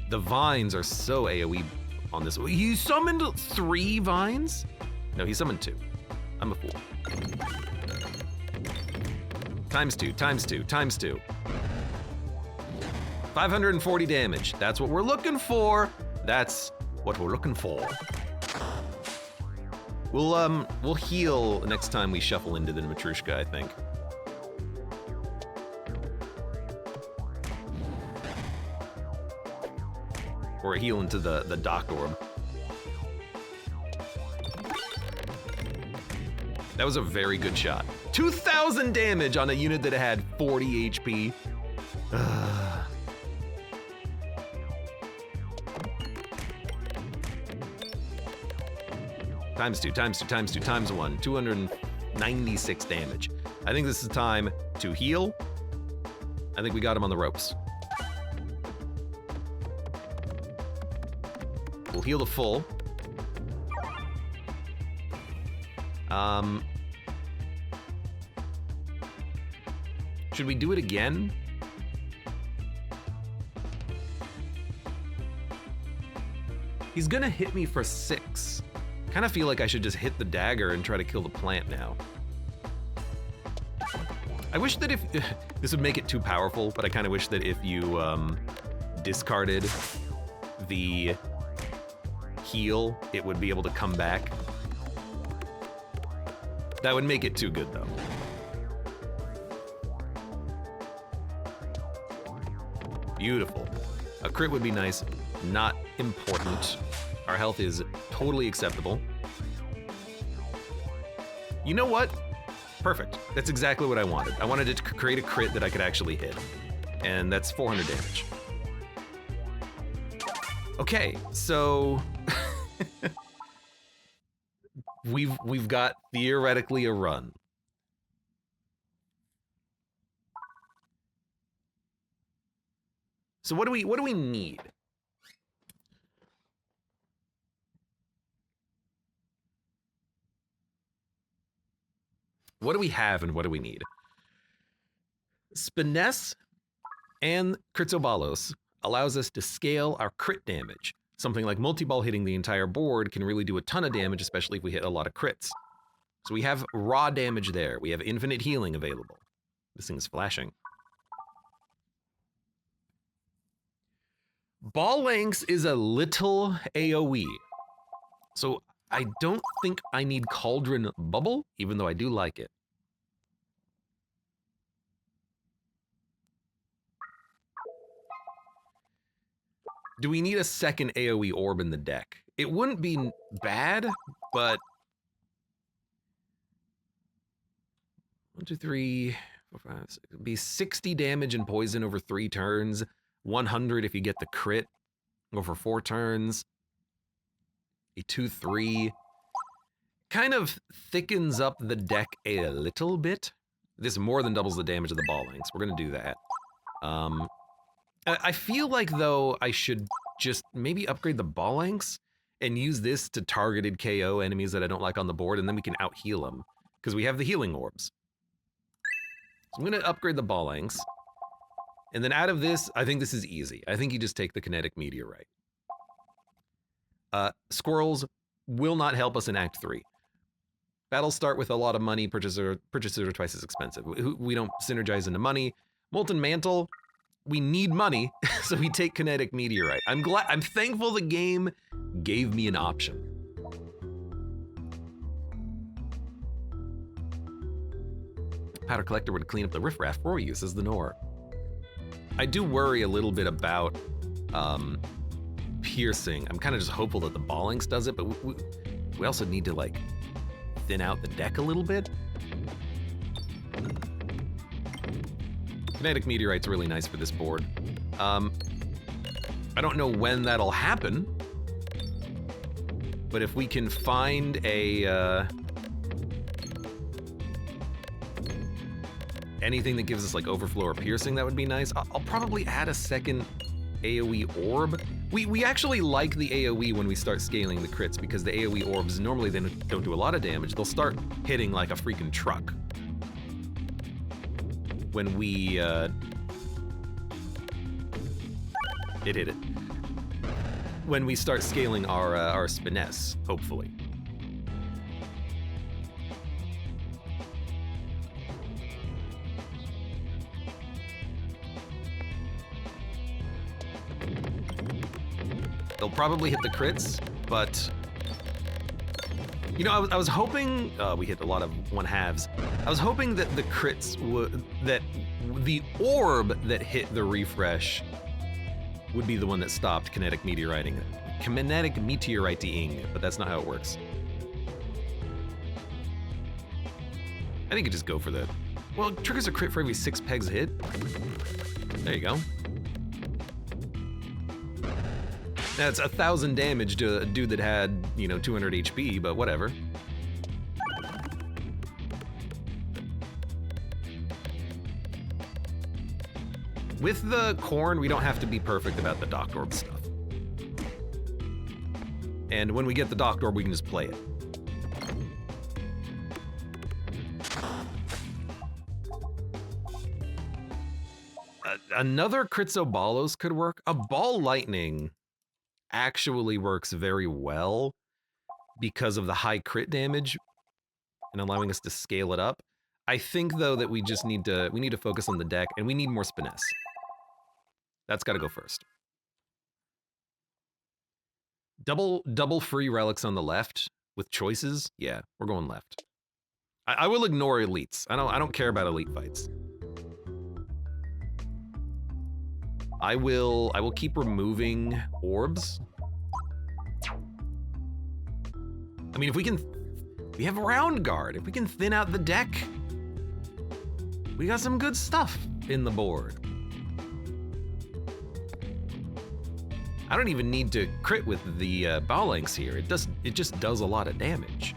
The vines are so AoE on this. You summoned 3 vines? No, he summoned 2. I'm a fool. Times 2, times 2, times 2. 540 damage. That's what we're looking for. That's what we're looking for. We'll heal next time we shuffle into the Matrushka, I think. Or heal into the Dock Orb. That was a very good shot. 2,000 damage on a unit that had 40 HP. Times 2, times 2, times 2, times 1. 296 damage. I think this is time to heal. I think we got him on the ropes. We'll heal the full. Should we do it again? He's gonna hit me for 6. Kind of feel like I should just hit the dagger and try to kill the plant now. I wish that if this would make it too powerful, but I kind of wish that if you discarded the heal, it would be able to come back. That would make it too good, though. Beautiful. A crit would be nice, not important. Our health is totally acceptable. You know what? Perfect. That's exactly what I wanted. I wanted to create a crit that I could actually hit. And that's 400 damage. Okay, so we've got theoretically a run. So what do we need? What do we have and what do we need? Spiness and Cruciballos allows us to scale our crit damage. Something like multi-ball hitting the entire board can really do a ton of damage, especially if we hit a lot of crits. So we have raw damage there. We have infinite healing available. This thing is flashing. Ball lengths is a little AoE. So I don't think I need Cauldron Bubble, even though I do like it. Do we need a second AoE orb in the deck? It wouldn't be bad, but 1, 2, 3, 4, 5, 6. It'd be 60 damage and poison over 3 turns. 100 if you get the crit over 4 turns. A 2/3 kind of thickens up the deck a little bit. This more than doubles the damage of the ball lengths. We're gonna do that. I feel like though I should just maybe upgrade the ball lengths and use this to targeted KO enemies that I don't like on the board, and then we can out heal them because we have the healing orbs. So I'm gonna upgrade the ball lengths, and then out of this, I think this is easy. I think you just take the kinetic meteorite. Squirrels will not help us in Act 3. Battles start with a lot of money, purchases are twice as expensive. We don't synergize into money. Molten Mantle, we need money, so we take kinetic meteorite. I'm thankful the game gave me an option. Powder Collector would clean up the riffraff for you, says the Nor. I do worry a little bit about piercing. I'm kind of just hopeful that the ball lengths does it, but we also need to like thin out the deck a little bit. Kinetic Meteorite's really nice for this board. I don't know when that'll happen, but if we can find a anything that gives us like overflow or piercing, that would be nice. I'll probably add a second AoE orb. We actually like the AoE when we start scaling the crits, because the AoE orbs normally they don't do a lot of damage. They'll start hitting like a freaking truck when we it hit it. When we start scaling our Spiness, hopefully. They'll probably hit the crits, but you know, I was hoping we hit a lot of 1/2s. I was hoping that the crits would, that the orb that hit the refresh would be the one that stopped kinetic meteoriting, but that's not how it works. I think you just go for that. Well, it triggers a crit for every 6 pegs hit. There you go. That's 1,000 damage to a dude that had, you know, 200 HP, but whatever. With the corn, we don't have to be perfect about the Docked Orb stuff. And when we get the Docked Orb, we can just play it. Another Cruciball could work. A Ball Lightning actually works very well because of the high crit damage and allowing us to scale it up. I think though that we just need to focus on the deck, and we need more Spiness. That's got to go first. Double free relics on the left with choices. Yeah, we're going left. I will ignore elites. I don't care about elite fights. I will keep removing orbs. I mean, we have Round Guard. If we can thin out the deck, we got some good stuff in the board. I don't even need to crit with the ball lengths here. It just does a lot of damage.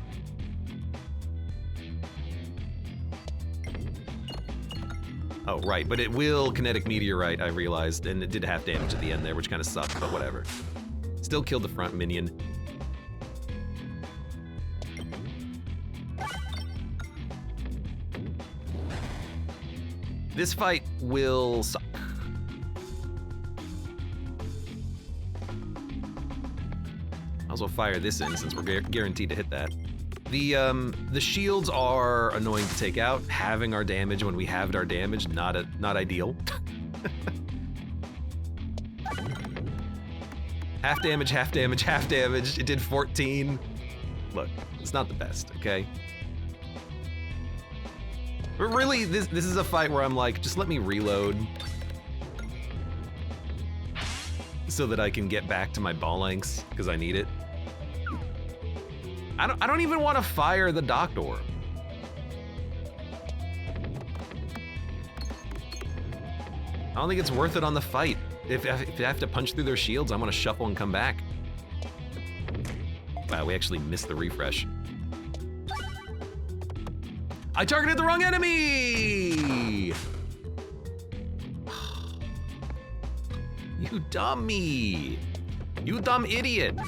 Oh, right, but it will kinetic meteorite, I realized, and it did half damage at the end there, which kind of sucked, but whatever. Still killed the front minion. This fight will suck. I'll also fire this in since we're guaranteed to hit that. The shields are annoying to take out. Having our damage when we halved our damage, not ideal. Half damage, half damage, half damage. It did 14. Look, it's not the best, okay? But really, this is a fight where I'm like, just let me reload so that I can get back to my ball lengths, because I need it. I don't even want to fire the docked orb. I don't think it's worth it on the fight. If I have to punch through their shields, I want to shuffle and come back. Wow, we actually missed the refresh. I targeted the wrong enemy! You dummy! You dumb idiot!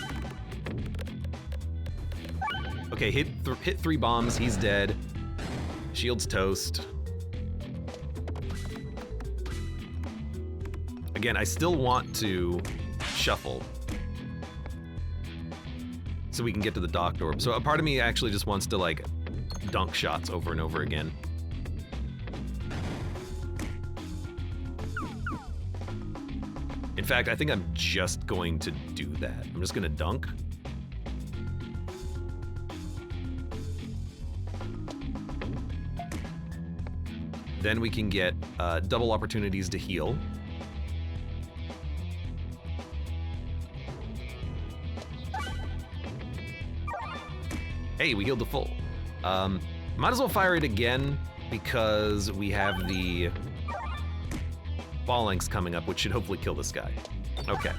Okay, hit 3 bombs, he's dead. Shield's toast. Again, I still want to shuffle so we can get to the docked orb. So a part of me actually just wants to like dunk shots over and over again. In fact, I think I'm just going to do that. I'm just gonna dunk. Then we can get double opportunities to heal. Hey, we healed the full. Might as well fire it again because we have the ball lengths coming up, which should hopefully kill this guy. Okay.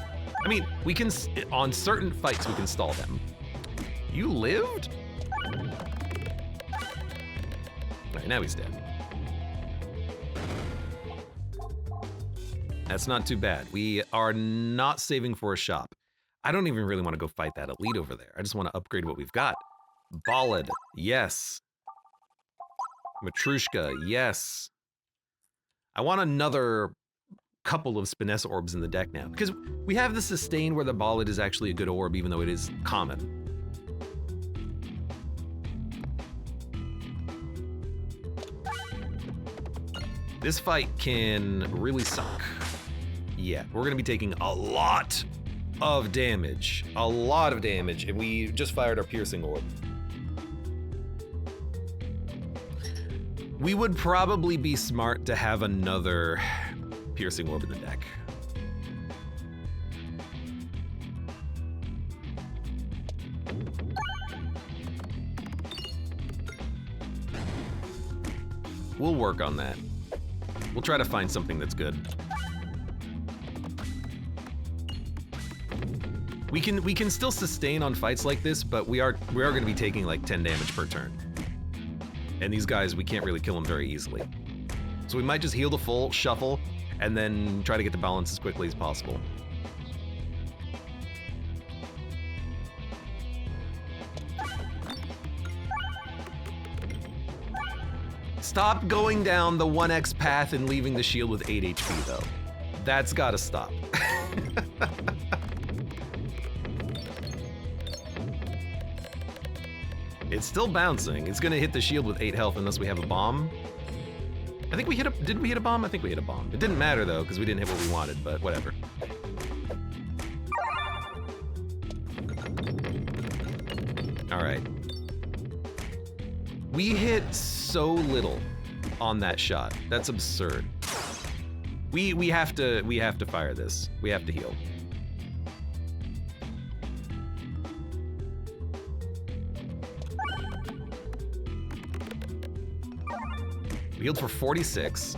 I mean, we can, on certain fights, we can stall them. You lived? All right, now he's dead. That's not too bad. We are not saving for a shop. I don't even really want to go fight that elite over there. I just want to upgrade what we've got. Ballad, yes. Matrushka, yes. I want another couple of Spinessa orbs in the deck now, because we have the sustain where the Ballad is actually a good orb, even though it is common. This fight can really suck. Yeah, we're gonna be taking a lot of damage. A lot of damage, and we just fired our piercing orb. We would probably be smart to have another piercing orb in the deck. We'll work on that. We'll try to find something that's good. We can still sustain on fights like this, but we are going to be taking like 10 damage per turn. And these guys, we can't really kill them very easily. So we might just heal the full, shuffle, and then try to get the balance as quickly as possible. Stop going down the 1x path and leaving the shield with 8 HP though. That's gotta stop. It's still bouncing. It's gonna hit the shield with 8 health unless we have a bomb. I think we hit a, did we hit a bomb? I think we hit a bomb. It didn't matter though, because we didn't hit what we wanted, but whatever. All right. We hit so little on that shot. That's absurd. We have to fire this. We have to heal. We healed for 46.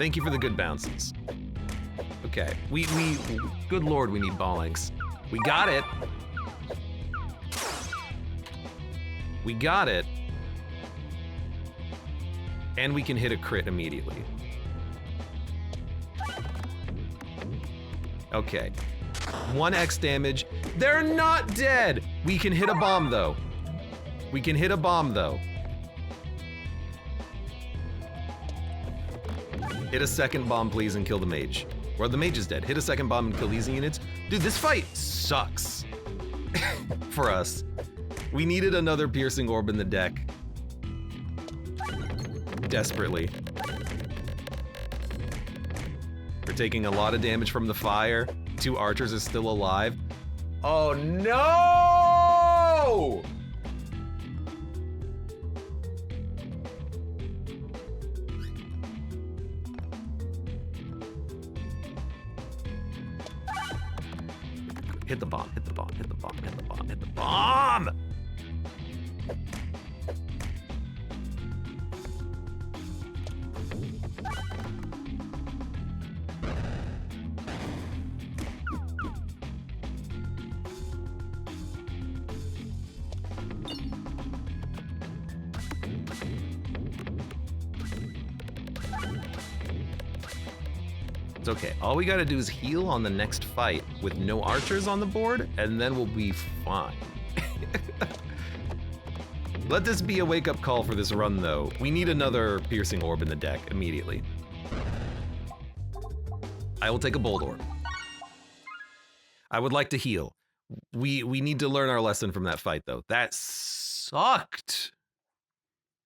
Thank you for the good bounces. Okay, good lord, we need ball links. We got it. We got it. And we can hit a crit immediately. Okay. 1x damage. They're not dead! We can hit a bomb, though. We can hit a bomb, though. Hit a second bomb, please, and kill the mage. Or the mage is dead. Hit a second bomb and kill these units. Dude, this fight sucks. For us. We needed another piercing orb in the deck. Desperately. We're taking a lot of damage from the fire. 2 archers are still alive. Oh no! Hit the bomb, hit the bomb, hit the bomb, hit the bomb, hit the bomb! It's okay. All we gotta do is heal on the next fight with no archers on the board, and then we'll be fine. Let this be a wake-up call for this run, though. We need another piercing orb in the deck immediately. I will take a bold orb. I would like to heal. We need to learn our lesson from that fight, though. That sucked.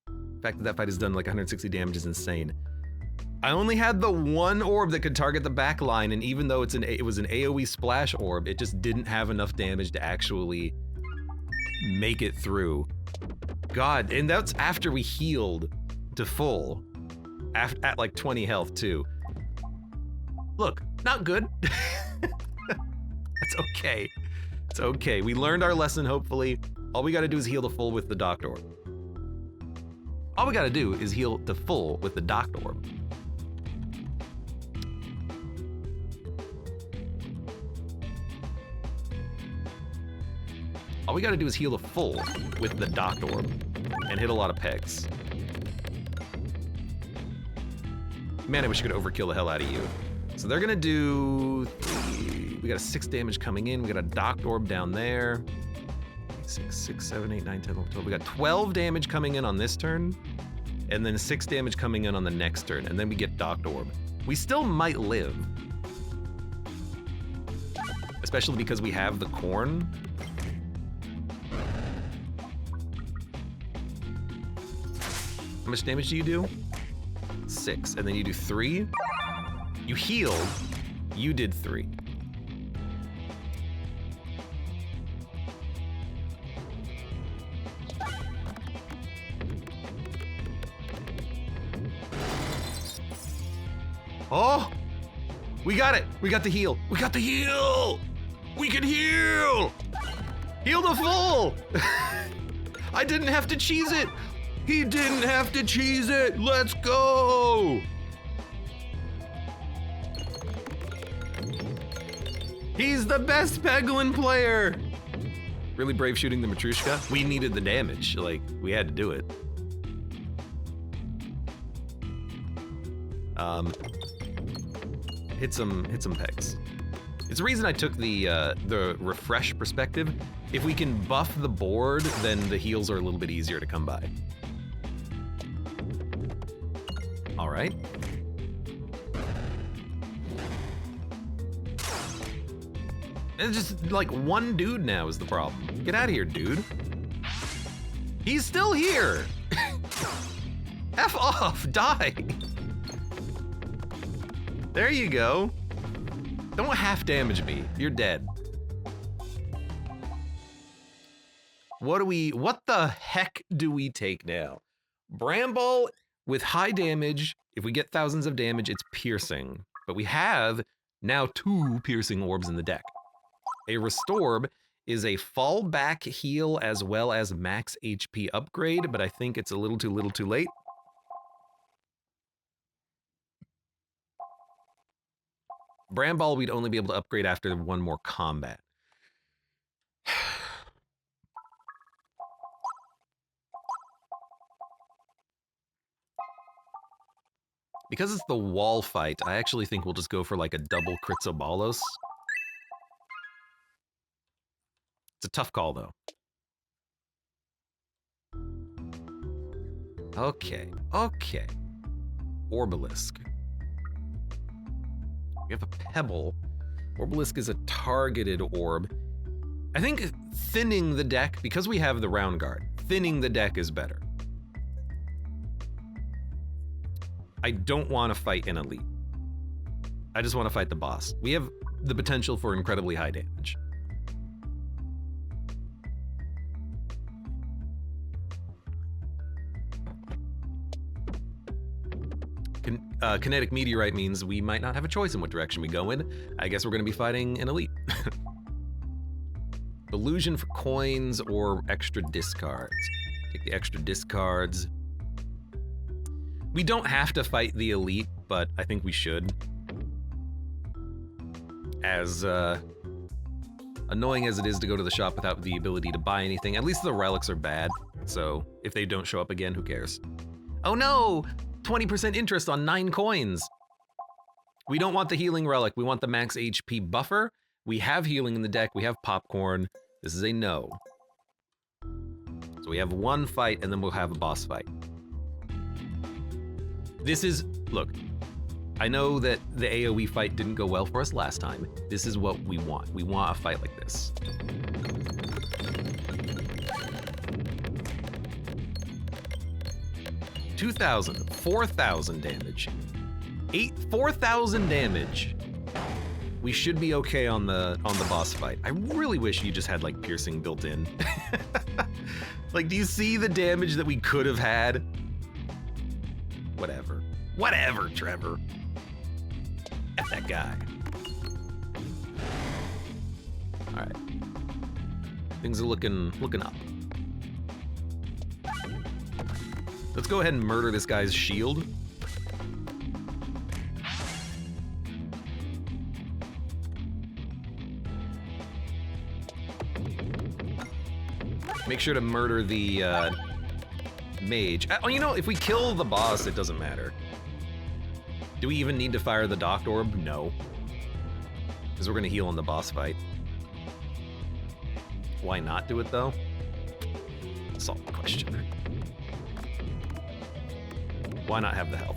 The fact that fight has done like 160 damage is insane. I only had the one orb that could target the back line, and even though it was an AoE splash orb, it just didn't have enough damage to actually make it through. God, and that's after we healed to full, at like 20 health too. Look, not good. That's okay. It's okay. We learned our lesson, hopefully. All we gotta do is heal to full with the docked orb. All we gotta do is heal to full with the docked orb. All we gotta do is heal to full with the docked orb and hit a lot of pegs. Man, I wish I could overkill the hell out of you. So they're gonna do 3. We got a 6 damage coming in. We got a docked orb down there. 6, 7, 8, 9, 10, 11, 12. We got 12 damage coming in on this turn, and then 6 damage coming in on the next turn, and then we get docked orb. We still might live. Especially because we have the corn. How much damage do you do? 6, and then you do 3. You healed, you did 3. Oh, we got it. We got the heal. We got the heal. We can heal. Heal to full. I didn't have to cheese it. He didn't have to cheese it. Let's go. He's the best Peglin player. Really brave shooting the Matrushka. We needed the damage. Like, we had to do it. Hit some pegs. It's the reason I took the refresh perspective. If we can buff the board, then the heals are a little bit easier to come by. All right. And just like one dude now is the problem. Get out of here, dude. He's still here. F off, die. There you go. Don't half damage me. You're dead. What the heck do we take now? Bramble with high damage. If we get thousands of damage, it's piercing. But we have now 2 piercing orbs in the deck. A Restorb is a fallback heal as well as max HP upgrade, but I think it's a little too late. Bramball we'd only be able to upgrade after one more combat. Because it's the wall fight, I actually think we'll just go for like a double Cruciballos. It's a tough call, though. Okay, okay. Orbalisk. We have a Pebble. Orbalisk is a targeted orb. I think thinning the deck, because we have the round guard, thinning the deck is better. I don't want to fight an elite. I just want to fight the boss. We have the potential for incredibly high damage. Kinetic Meteorite means we might not have a choice in what direction we go in. I guess we're going to be fighting an elite. Illusion for coins or extra discards. Take the extra discards. We don't have to fight the elite, but I think we should. As annoying as it is to go to the shop without the ability to buy anything, at least the relics are bad. So if they don't show up again, who cares? Oh no! 20% interest on 9 coins. We don't want the healing relic. We want the max HP buffer. We have healing in the deck. We have popcorn. This is a no. So we have one fight and then we'll have a boss fight. This is, look, I know that the AoE fight didn't go well for us last time. This is what we want. We want a fight like this. $2,000, 4,000 damage, 4,000 damage. We should be okay on the boss fight. I really wish you just had like piercing built in. Like, do you see the damage that we could have had? Whatever, Trevor. F that guy. All right, things are looking up. Let's go ahead and murder this guy's shield. Make sure to murder the mage. Oh, you know, if we kill the boss, it doesn't matter. Do we even need to fire the docked orb? No. Because we're gonna heal in the boss fight. Why not do it though? Solve the question. Why not have the health?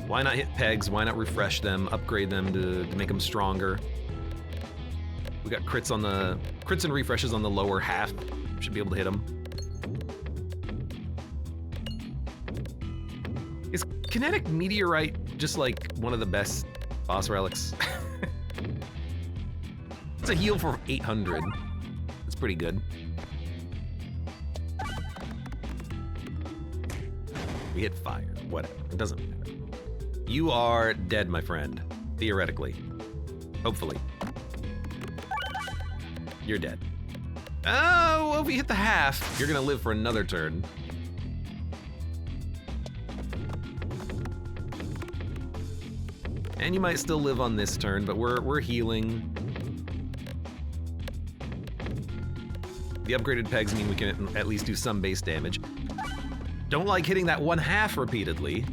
Why not hit pegs? Why not refresh them, upgrade them to make them stronger? We got crits and refreshes on the lower half. Should be able to hit them. Is Kinetic Meteorite just like one of the best boss relics? It's a heal for 800. It's pretty good. We hit fire, whatever, it doesn't matter. You are dead, my friend, theoretically. Hopefully. You're dead. Oh, well, if we hit the half, you're gonna live for another turn. And you might still live on this turn, but we're healing. The upgraded pegs mean we can at least do some base damage. Don't like hitting that 1/2 repeatedly.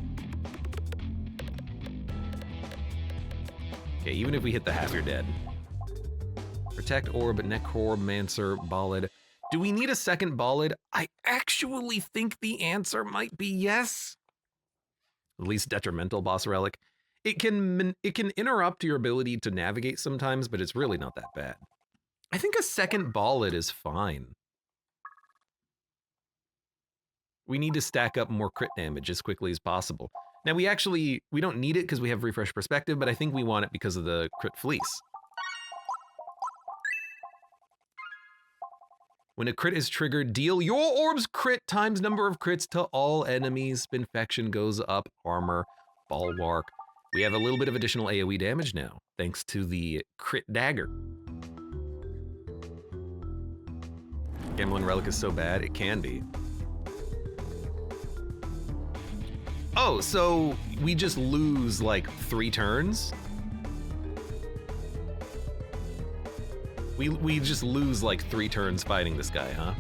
Okay, even if we hit the half, you're dead. Protect Orb, Necromancer, Ballad. Do we need a second Ballad? I actually think the answer might be yes. At least detrimental boss relic. It can interrupt your ability to navigate sometimes, but it's really not that bad. I think a second Ballad is fine. We need to stack up more crit damage as quickly as possible. Now we don't need it because we have refresh perspective, but I think we want it because of the crit fleece. When a crit is triggered, deal your orbs crit times number of crits to all enemies. Infection goes up, armor, bulwark. We have a little bit of additional AoE damage now, thanks to the crit dagger. Gambling relic is so bad, it can be. Oh, so we just lose like 3 turns. We just lose like 3 turns fighting this guy, huh?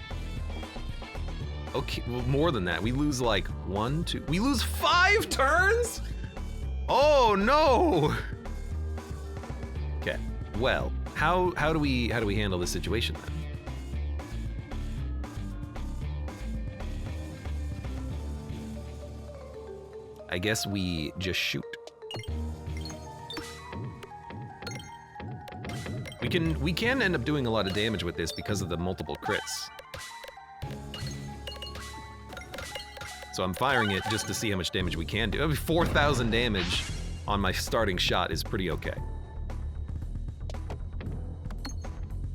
Okay, well, more than that. We lose like 1, 2. We lose 5 turns? Oh no! Okay. Well, how do we handle this situation then? I guess we just shoot. We can end up doing a lot of damage with this because of the multiple crits. So I'm firing it just to see how much damage we can do. 4,000 damage on my starting shot is pretty okay.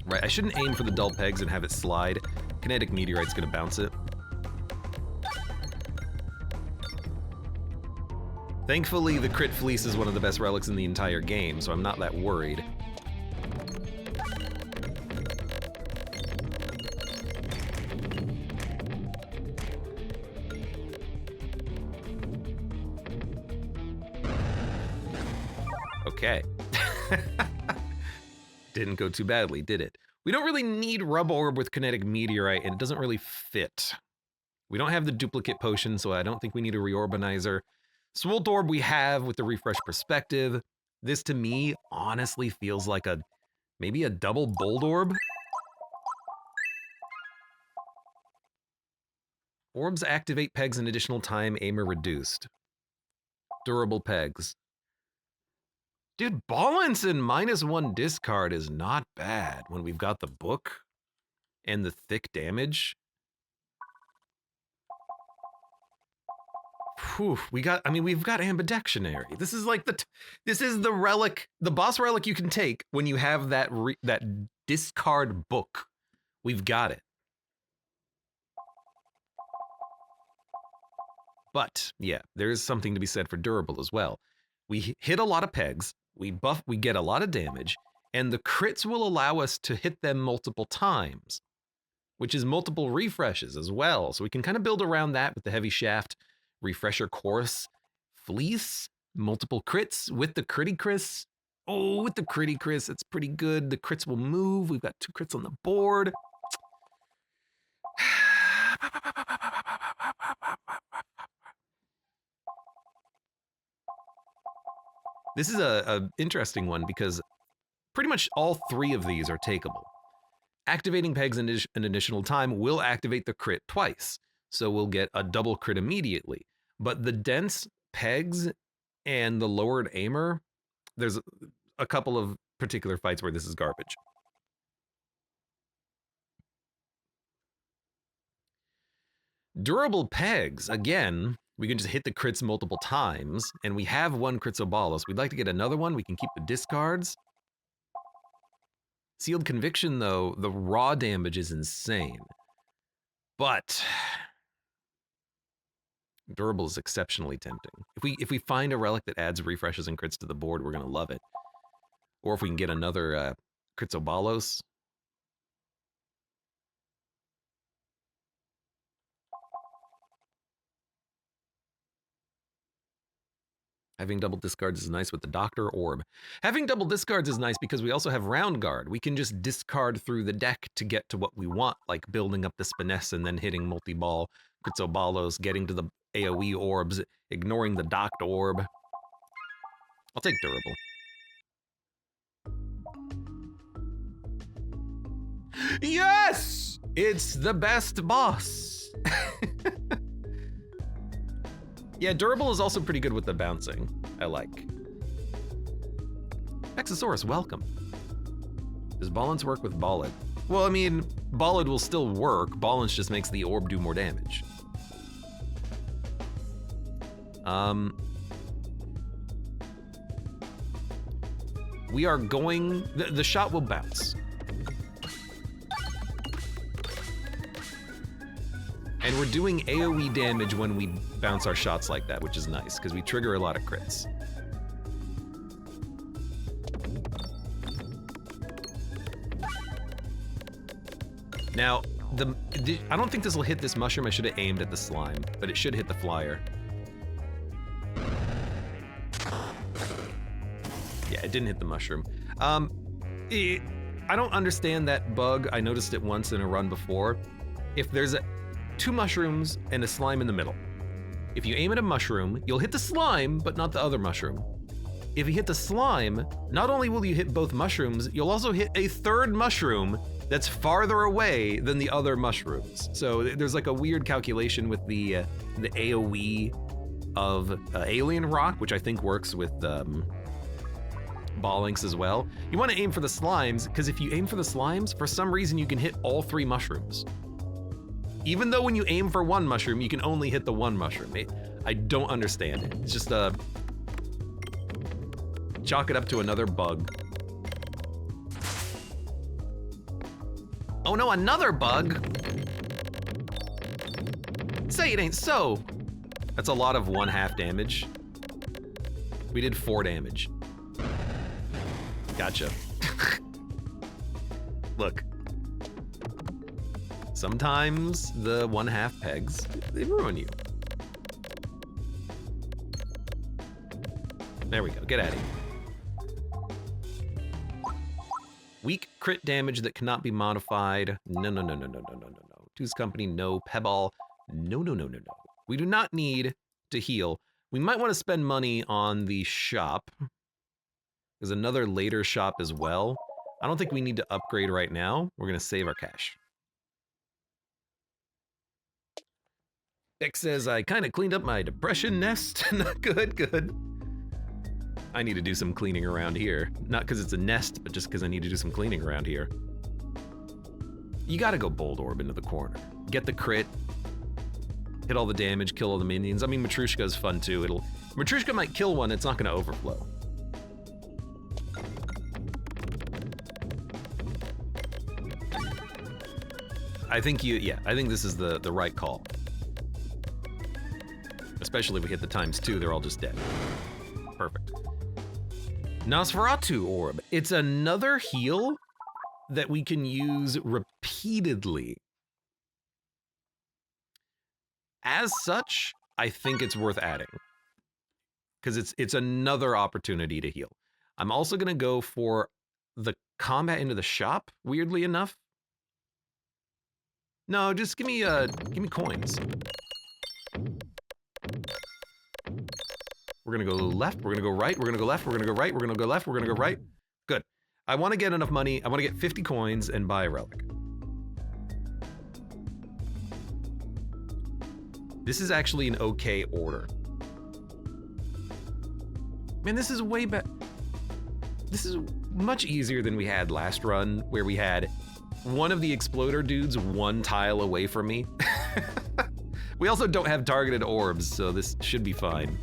Right, I shouldn't aim for the dull pegs and have it slide. Kinetic meteorite's gonna bounce it. Thankfully, the crit fleece is one of the best relics in the entire game, so I'm not that worried. Okay. Didn't go too badly, did it? We don't really need Rub Orb with Kinetic Meteorite, and it doesn't really fit. We don't have the duplicate potion, so I don't think we need a Reorbanizer. Swolt Orb we have with the Refresh Perspective. This, to me, honestly feels like maybe a double Bold Orb. Orbs activate pegs an additional time, aim are reduced. Durable pegs. Dude, balance and -1 discard is not bad when we've got the book and the thick damage. Whew, we've got ambidextionary. This is like this is the relic, the boss relic you can take when you have that discard book. We've got it. But yeah, there is something to be said for durable as well. We hit a lot of pegs, we get a lot of damage, and the crits will allow us to hit them multiple times, which is multiple refreshes as well. So we can kind of build around that with the heavy shaft, refresher course, fleece, multiple crits with the critty Chris. Oh, with the critty Chris, it's pretty good. The crits will move. We've got 2 crits on the board. This is a interesting one because pretty much all 3 of these are takeable. Activating pegs an additional time will activate the crit twice, so we'll get a double crit immediately. But the dense pegs and the lowered aimer, there's a couple of particular fights where this is garbage. Durable pegs, again, we can just hit the crits multiple times, and we have 1 Cruciball, so we'd like to get another one. We can keep the discards. Sealed Conviction, though, the raw damage is insane. But durable is exceptionally tempting. If we find a relic that adds refreshes and crits to the board, we're gonna love it. Or if we can get another Cruciballos. Having double discards is nice with the Doctor Orb. Having double discards is nice because we also have Round Guard. We can just discard through the deck to get to what we want, like building up the Spiness and then hitting multi-ball, Cruciballos, getting to the AoE orbs, ignoring the Docked Orb. I'll take durable. Yes! It's the best boss! Yeah, durable is also pretty good with the bouncing. I like. Exosaurus, welcome. Does Ballance work with Ballad? Well, I mean, Ballad will still work. Ballance just makes the orb do more damage. We are going... The shot will bounce. And we're doing AoE damage when we bounce our shots like that, which is nice, because we trigger a lot of crits. Now, I don't think this will hit this mushroom. I should have aimed at the slime, but it should hit the flyer. it didn't hit the mushroom. I don't understand that bug. I noticed it once in a run before. If there's two mushrooms and a slime in the middle, if you aim at a mushroom, you'll hit the slime, but not the other mushroom. If you hit the slime, not only will you hit both mushrooms, you'll also hit a third mushroom that's farther away than the other mushrooms. So there's like a weird calculation with the AoE of Alien Rock, which I think works with ball links as well. You want to aim for the slimes, because if you aim for the slimes, for some reason you can hit all three mushrooms. Even though when you aim for one mushroom, you can only hit the one mushroom. I don't understand it. It's just chalk it up to another bug. Oh no, another bug! Say it ain't so! That's a lot of 1/2 damage. We did 4 damage. Gotcha. Look. Sometimes the 1/2 pegs, they ruin you. There we go, get out of here. Weak crit damage that cannot be modified. No. Two's Company, no. Pebble, no. We do not need to heal. We might want to spend money on the shop. There's another later shop as well. I don't think we need to upgrade right now. We're gonna save our cash. X says, I kind of cleaned up my depression nest. Good. I need to do some cleaning around here. Not because it's a nest, but just because I need to do some cleaning around here. You gotta go Bold Orb into the corner. Get the crit, hit all the damage, kill all the minions. I mean, Matryoshka's fun too. Matryoshka might kill one, it's not gonna overflow. I think this is the right call. Especially if we hit the ×2, they're all just dead. Perfect. Nosferatu Orb. It's another heal that we can use repeatedly. As such, I think it's worth adding. Because it's another opportunity to heal. I'm also gonna go for the combat into the shop, weirdly enough. No, just give me coins. We're gonna go left, we're gonna go right, we're gonna go left, we're gonna go right, we're gonna go left, we're gonna go right. Good. I wanna get enough money, I wanna get 50 coins and buy a relic. This is actually an okay order. Man, this is way better. This is much easier than we had last run, where we had one of the exploder dudes 1 tile away from me. We also don't have targeted orbs, so this should be fine.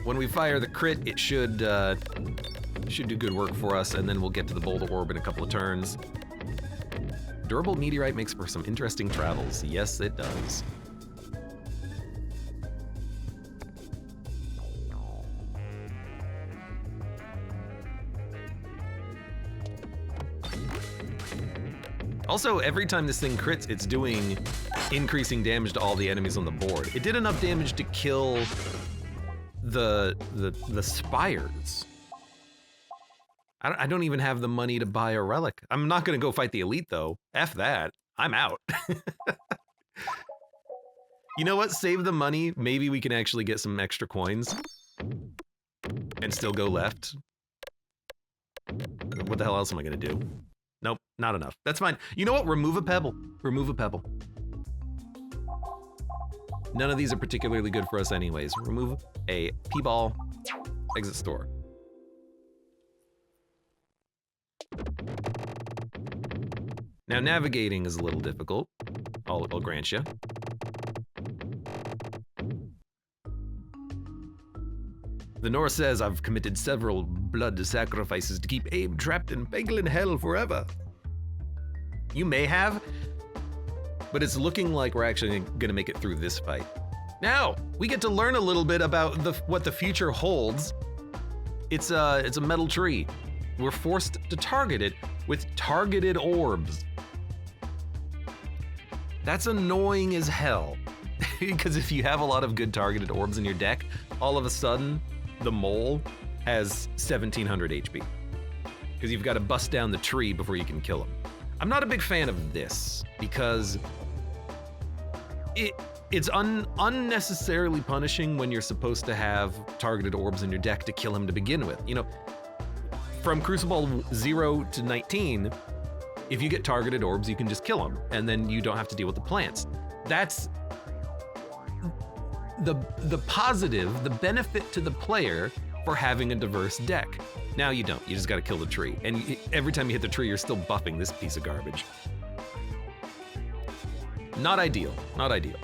When we fire the crit, it should do good work for us, and then we'll get to the Bold Orb in a couple of turns. Durable meteorite makes for some interesting travels. Yes, it does. Also, every time this thing crits, it's doing increasing damage to all the enemies on the board. It did enough damage to kill the spires. I don't even have the money to buy a relic. I'm not gonna go fight the elite though. F that. I'm out. You know what? Save the money. Maybe we can actually get some extra coins and still go left. What the hell else am I gonna do? Nope, not enough. That's fine. You know what? Remove a pebble. Remove a pebble. None of these are particularly good for us anyways. Remove a P-ball. Exit store. Now navigating is a little difficult. I'll grant you. The Norse says, I've committed several blood sacrifices to keep Abe trapped in Peglin hell forever. You may have, but it's looking like we're actually gonna make it through this fight. Now, we get to learn a little bit about what the future holds. It's a metal tree. We're forced to target it with targeted orbs. That's annoying as hell. Because if you have a lot of good targeted orbs in your deck, all of a sudden, the mole has 1700 HP. Because you've got to bust down the tree before you can kill him. I'm not a big fan of this, because it's unnecessarily punishing when you're supposed to have targeted orbs in your deck to kill him to begin with. You know, from Cruciball 0 to 19, if you get targeted orbs, you can just kill him, and then you don't have to deal with the plants. That's the positive, the benefit to the player for having a diverse deck. Now you don't, you just gotta kill the tree. And every time you hit the tree, you're still buffing this piece of garbage. Not ideal, not ideal.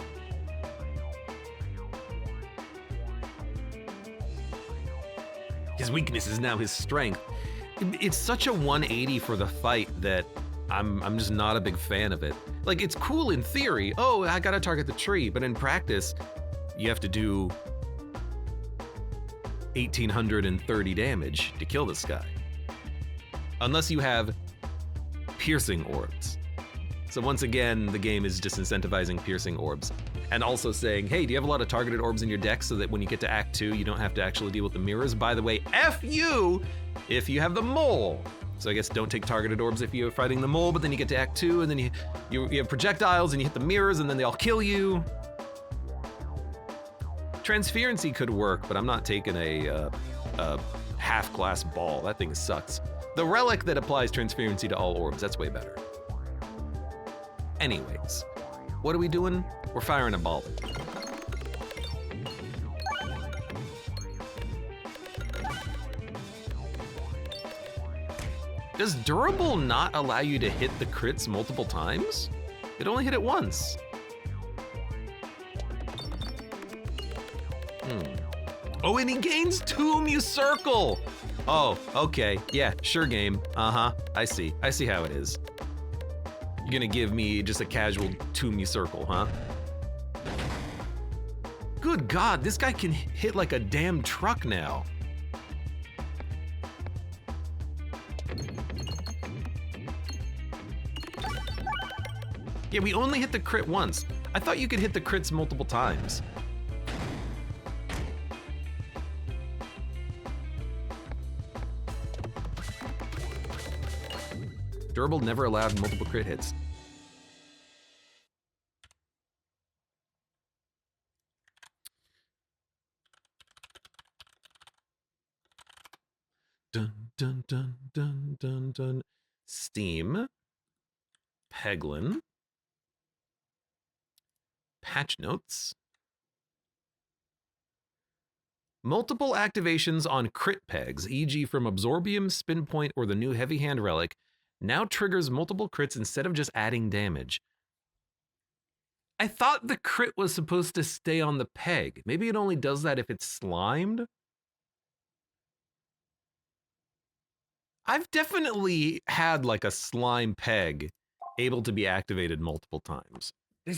His weakness is now his strength. It's such a 180 for the fight that I'm just not a big fan of it. Like, it's cool in theory, oh, I gotta target the tree, but in practice, you have to do 1830 damage to kill this guy. Unless you have piercing orbs. So once again, the game is disincentivizing piercing orbs. And also saying, hey, do you have a lot of targeted orbs in your deck so that when you get to Act 2, you don't have to actually deal with the mirrors? By the way, F you if you have the mole. So I guess don't take targeted orbs if you're fighting the mole, but then you get to Act 2, and then you have projectiles, and you hit the mirrors, and then they all kill you. Transferency could work, but I'm not taking a half-glass ball. That thing sucks. The relic that applies transferency to all orbs, that's way better. Anyways, what are we doing? We're firing a ball. Does durable not allow you to hit the crits multiple times? It only hit it once. Oh, and he gains 2 mu circle. Oh, okay. Yeah, sure game. Uh-huh. I see how it is. You're gonna give me just a casual 2 mu circle, huh? Good God, this guy can hit like a damn truck now. Yeah, we only hit the crit once. I thought you could hit the crits multiple times. Durable never allowed multiple crit hits. Dun, dun, dun, dun, dun, dun. Steam. Peglin. Patch notes. Multiple activations on crit pegs, e.g. from Absorbium, Spin Point, or the new Heavy Hand Relic, now triggers multiple crits instead of just adding damage. I thought the crit was supposed to stay on the peg. Maybe it only does that if it's slimed? I've definitely had like a slime peg able to be activated multiple times. I'm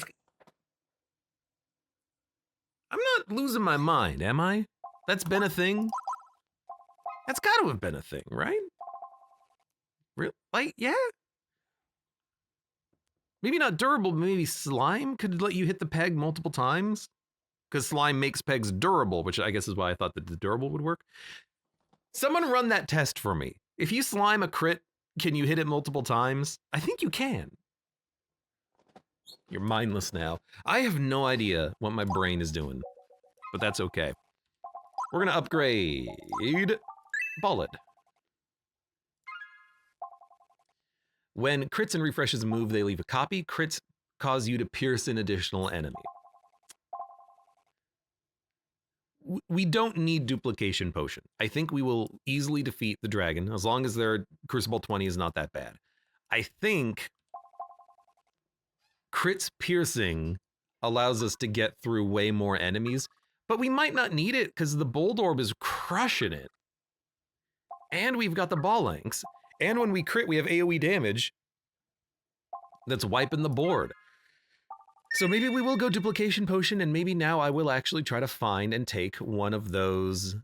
not losing my mind, am I? That's been a thing? That's gotta have been a thing, right? Real, like, yeah? Maybe not durable, but maybe slime could let you hit the peg multiple times? Because slime makes pegs durable, which I guess is why I thought that the durable would work. Someone run that test for me. If you slime a crit, can you hit it multiple times? I think you can. You're mindless now. I have no idea what my brain is doing, but that's okay. We're gonna upgrade Bullet. When crits and refreshes move, they leave a copy. Crits cause you to pierce an additional enemy. We don't need duplication potion. I think we will easily defeat the dragon as long as their Cruciball 20 is not that bad. I think crits piercing allows us to get through way more enemies, but we might not need it because the Bold Orb is crushing it. And we've got the ball lengths. And when we crit, we have AoE damage that's wiping the board. So maybe we will go duplication potion, and maybe now I will actually try to find and take one of those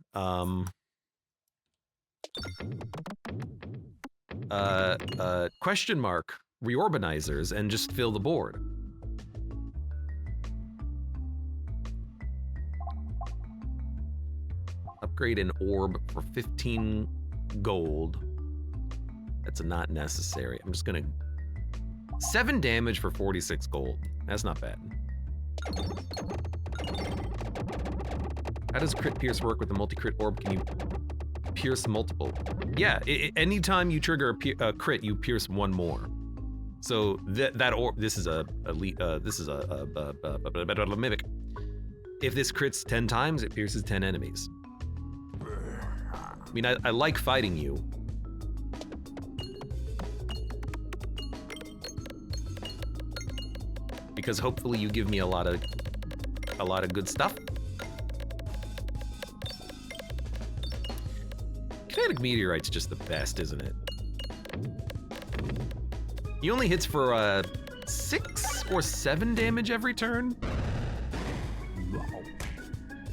question mark reorganizers and just fill the board. upgrade an orb for 15 gold. That's not necessary. I'm just gonna 7 damage for 46 gold. That's not bad. How does crit pierce work with the multi-crit orb? Can you pierce multiple? Yeah, anytime you trigger a crit, you pierce one more. So that orb, this is a mimic. If this crits 10 times, it pierces 10 enemies. I mean, I like fighting you. Because hopefully you give me a lot of good stuff. Kinetic Meteorite's just the best, isn't it? He only hits for 6 or 7 damage every turn.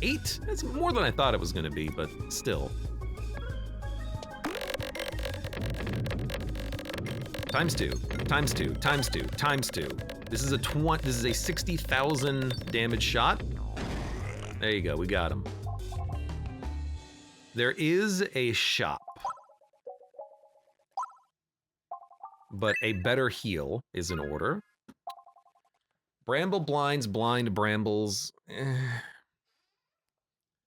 8? That's more than I thought it was gonna be, but still. Times 2, times 2, times 2, times 2. This is a 60,000 damage shot. There you go, we got him. There is a shop, but a better heal is in order. Bramble blinds, blind brambles.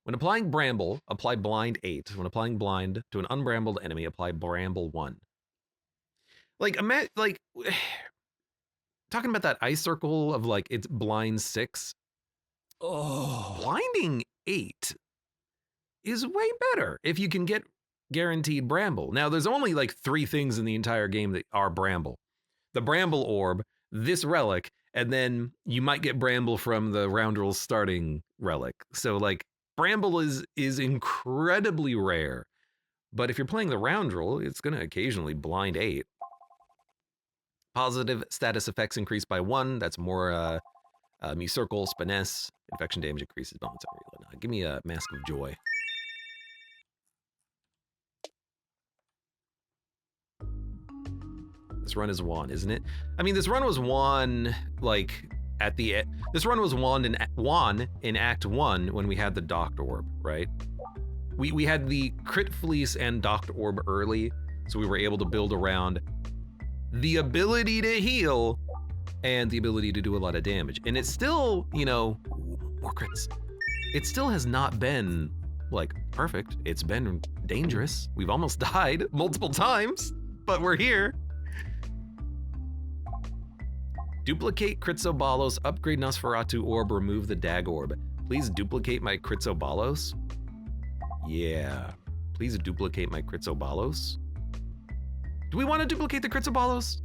When applying bramble, apply blind 8. When applying blind to an unbrambled enemy, apply bramble 1. Like, talking about that ice circle of like it's blind 6. Oh, blinding 8 is way better if you can get guaranteed bramble. Now, there's only like 3 things in the entire game that are bramble. The bramble orb, this relic, and then you might get bramble from the Roundrel's starting relic. So like bramble is incredibly rare. But if you're playing the Roundrel, it's gonna occasionally blind 8. Positive status effects increase by 1. That's more me circle, finesse, infection damage increases, balance. Give me a Mask of Joy. This run is won, isn't it? I mean, this run was won like at the end. This run was won in Act 1 when we had the Docked Orb, right? We had the Crit Fleece and Docked Orb early, so we were able to build around the ability to heal and the ability to do a lot of damage. And it's still, you know, more crits. It still has not been like perfect. It's been dangerous. We've almost died multiple times, but we're here. Duplicate Cruciballos, upgrade Nosferatu Orb, remove the Dag Orb. Please duplicate my Cruciballos. Yeah, please duplicate my Cruciballos. Do we want to duplicate the Cruciballos?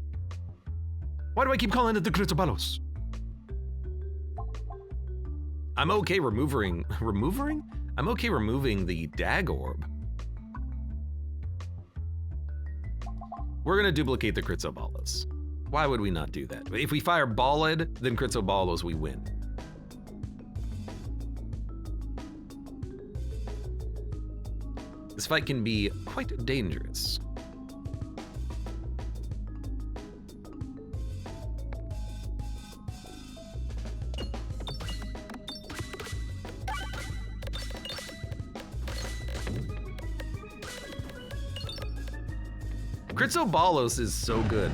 Why do I keep calling it the Cruciballos? I'm okay removing? I'm okay removing the Dag Orb. We're gonna duplicate the Cruciballos. Why would we not do that? If we fire Ballad, then Cruciballos, we win. This fight can be quite dangerous. Cruciballos is so good.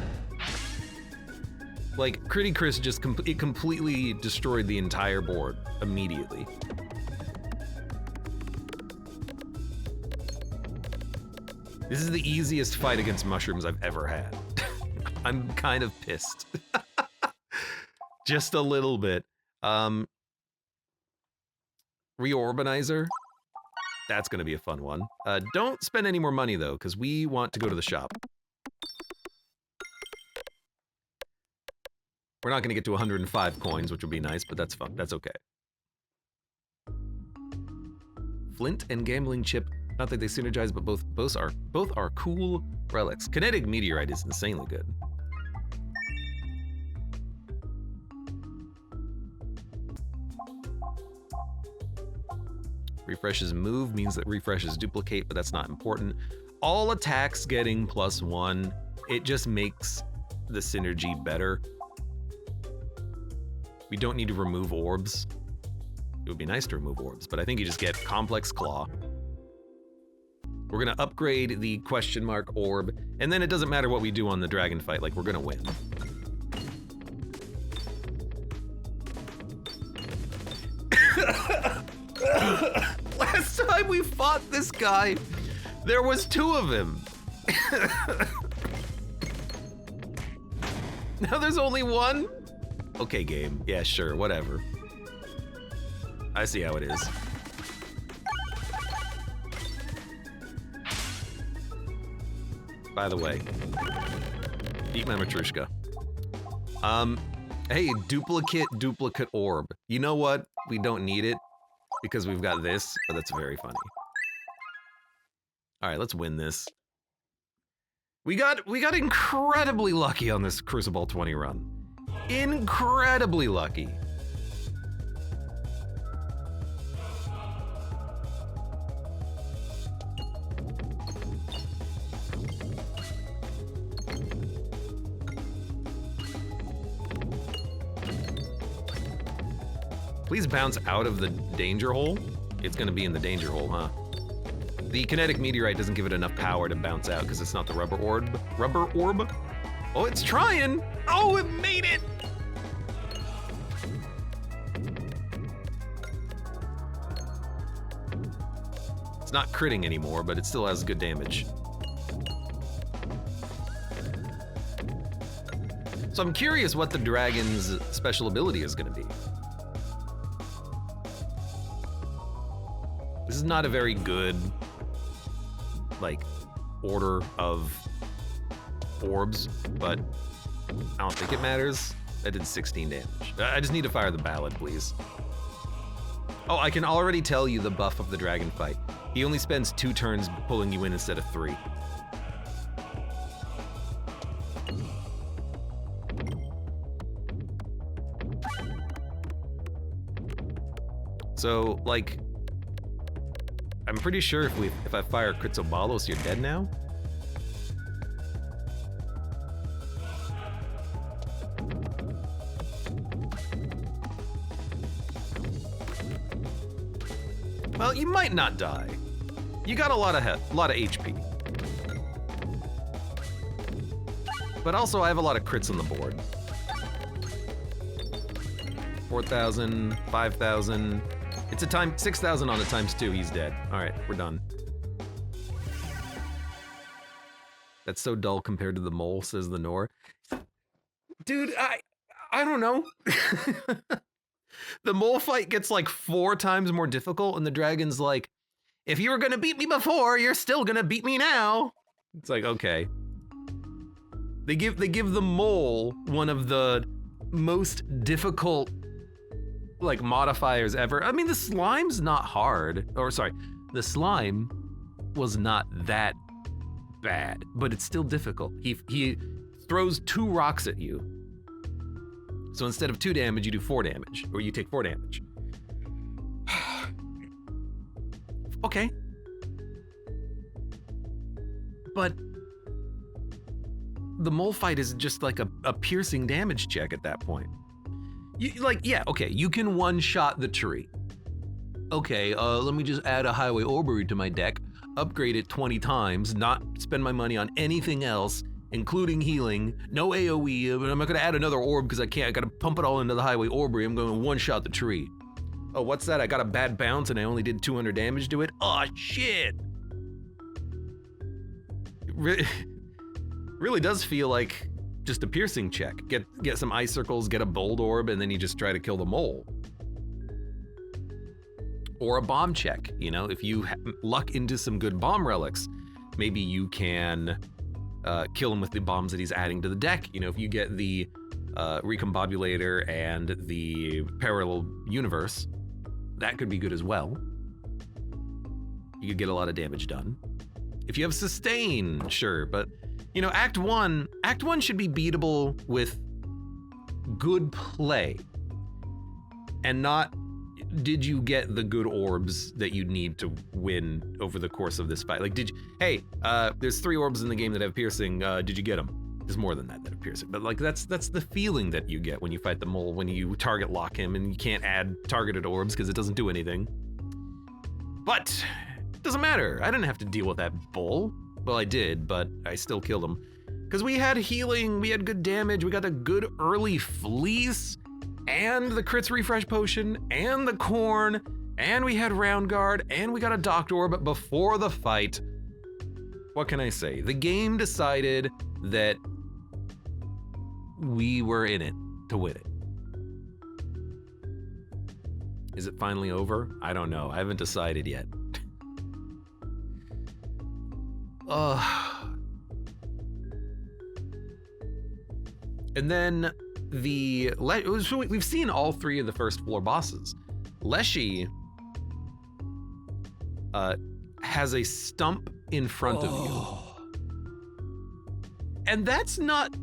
Like, Critty Chris just completely destroyed the entire board immediately. This is the easiest fight against mushrooms I've ever had. I'm kind of pissed. Just a little bit. Reorbanizer. That's gonna be a fun one. Don't spend any more money though, because we want to go to the shop. We're not gonna get to 105 coins, which would be nice, but that's fun. That's okay. Flint and Gambling Chip. Not that they synergize, but both are cool relics. Kinetic Meteorite is insanely good. Refreshes move means that refreshes duplicate, but that's not important. All attacks getting +1. It just makes the synergy better. We don't need to remove orbs. It would be nice to remove orbs, but I think you just get Complex Claw. We're gonna upgrade the question mark orb, and then it doesn't matter what we do on the dragon fight, like we're gonna win. Last time we fought this guy, there was 2 of him. Now there's only 1? Okay, game. Yeah, sure, whatever. I see how it is. By the way, eat my Matryoshka. Hey, duplicate orb. You know what? We don't need it because we've got this, but that's very funny. All right, let's win this. We got incredibly lucky on this Cruciball 20 run. Incredibly lucky. Please bounce out of the danger hole. It's gonna be in the danger hole, huh? The kinetic meteorite doesn't give it enough power to bounce out because it's not the rubber orb. Rubber orb? Oh, it's trying! Oh, it made it! It's not critting anymore, but it still has good damage. So I'm curious what the dragon's special ability is gonna be. This is not a very good, like, order of orbs, but I don't think it matters. That did 16 damage. I just need to fire the ballad, please. Oh, I can already tell you the buff of the dragon fight. He only spends 2 turns pulling you in instead of 3. So, like, I'm pretty sure if I fire Cruciball, you're dead now. Well, you might not die. You got a lot of HP. But also, I have a lot of crits on the board. 4,000, 5,000. It's a time 6,000 on a ×2. He's dead. All right, we're done. That's so dull compared to the mole, says the Nor. Dude, I don't know. The mole fight gets like 4 times more difficult, and the dragon's like, if you were gonna beat me before, you're still gonna beat me now. It's like, okay. They give the mole one of the most difficult, like, modifiers ever. I mean, the slime's not hard. Or sorry, the slime was not that bad, but it's still difficult. He throws 2 rocks at you. So instead of 2 damage, you do 4 damage, or you take 4 damage. Okay. But the mole fight is just like a piercing damage check at that point. Okay, you can one-shot the tree. Okay, let me just add a highway orbery to my deck, upgrade it 20 times, not spend my money on anything else, including healing, no AoE, but I'm not gonna add another orb because I can't, I gotta pump it all into the highway orbery, I'm gonna one-shot the tree. Oh, what's that? I got a bad bounce and I only did 200 damage to it? Oh, shit! It really does feel like just a piercing check. Get some ice circles, get a bold orb, and then you just try to kill the mole. Or a bomb check, you know? If you luck into some good bomb relics, maybe you can kill him with the bombs that he's adding to the deck. You know, if you get the Recombobulator and the Parallel Universe, that could be good as well. You could get a lot of damage done. If you have Sustain, sure, but you know, Act 1 should be beatable with good play. And not, did you get the good orbs that you need to win over the course of this fight? Like, there's 3 orbs in the game that have piercing, did you get them? There's more than that have piercing, but like that's the feeling that you get when you fight the mole, when you target lock him and you can't add targeted orbs because it doesn't do anything. But Doesn't matter. I didn't have to deal with that bull. Well, I did, but I still killed him. Because we had healing, we had good damage, we got a good early fleece, and the crits refresh potion, and the corn, and we had round guard, and we got a docked orb before the fight. What can I say? The game decided that we were in it to win it. Is it finally over? I don't know. I haven't decided yet. And then we've seen all 3 of the first floor bosses. Leshy has a stump in front of you. And that's not,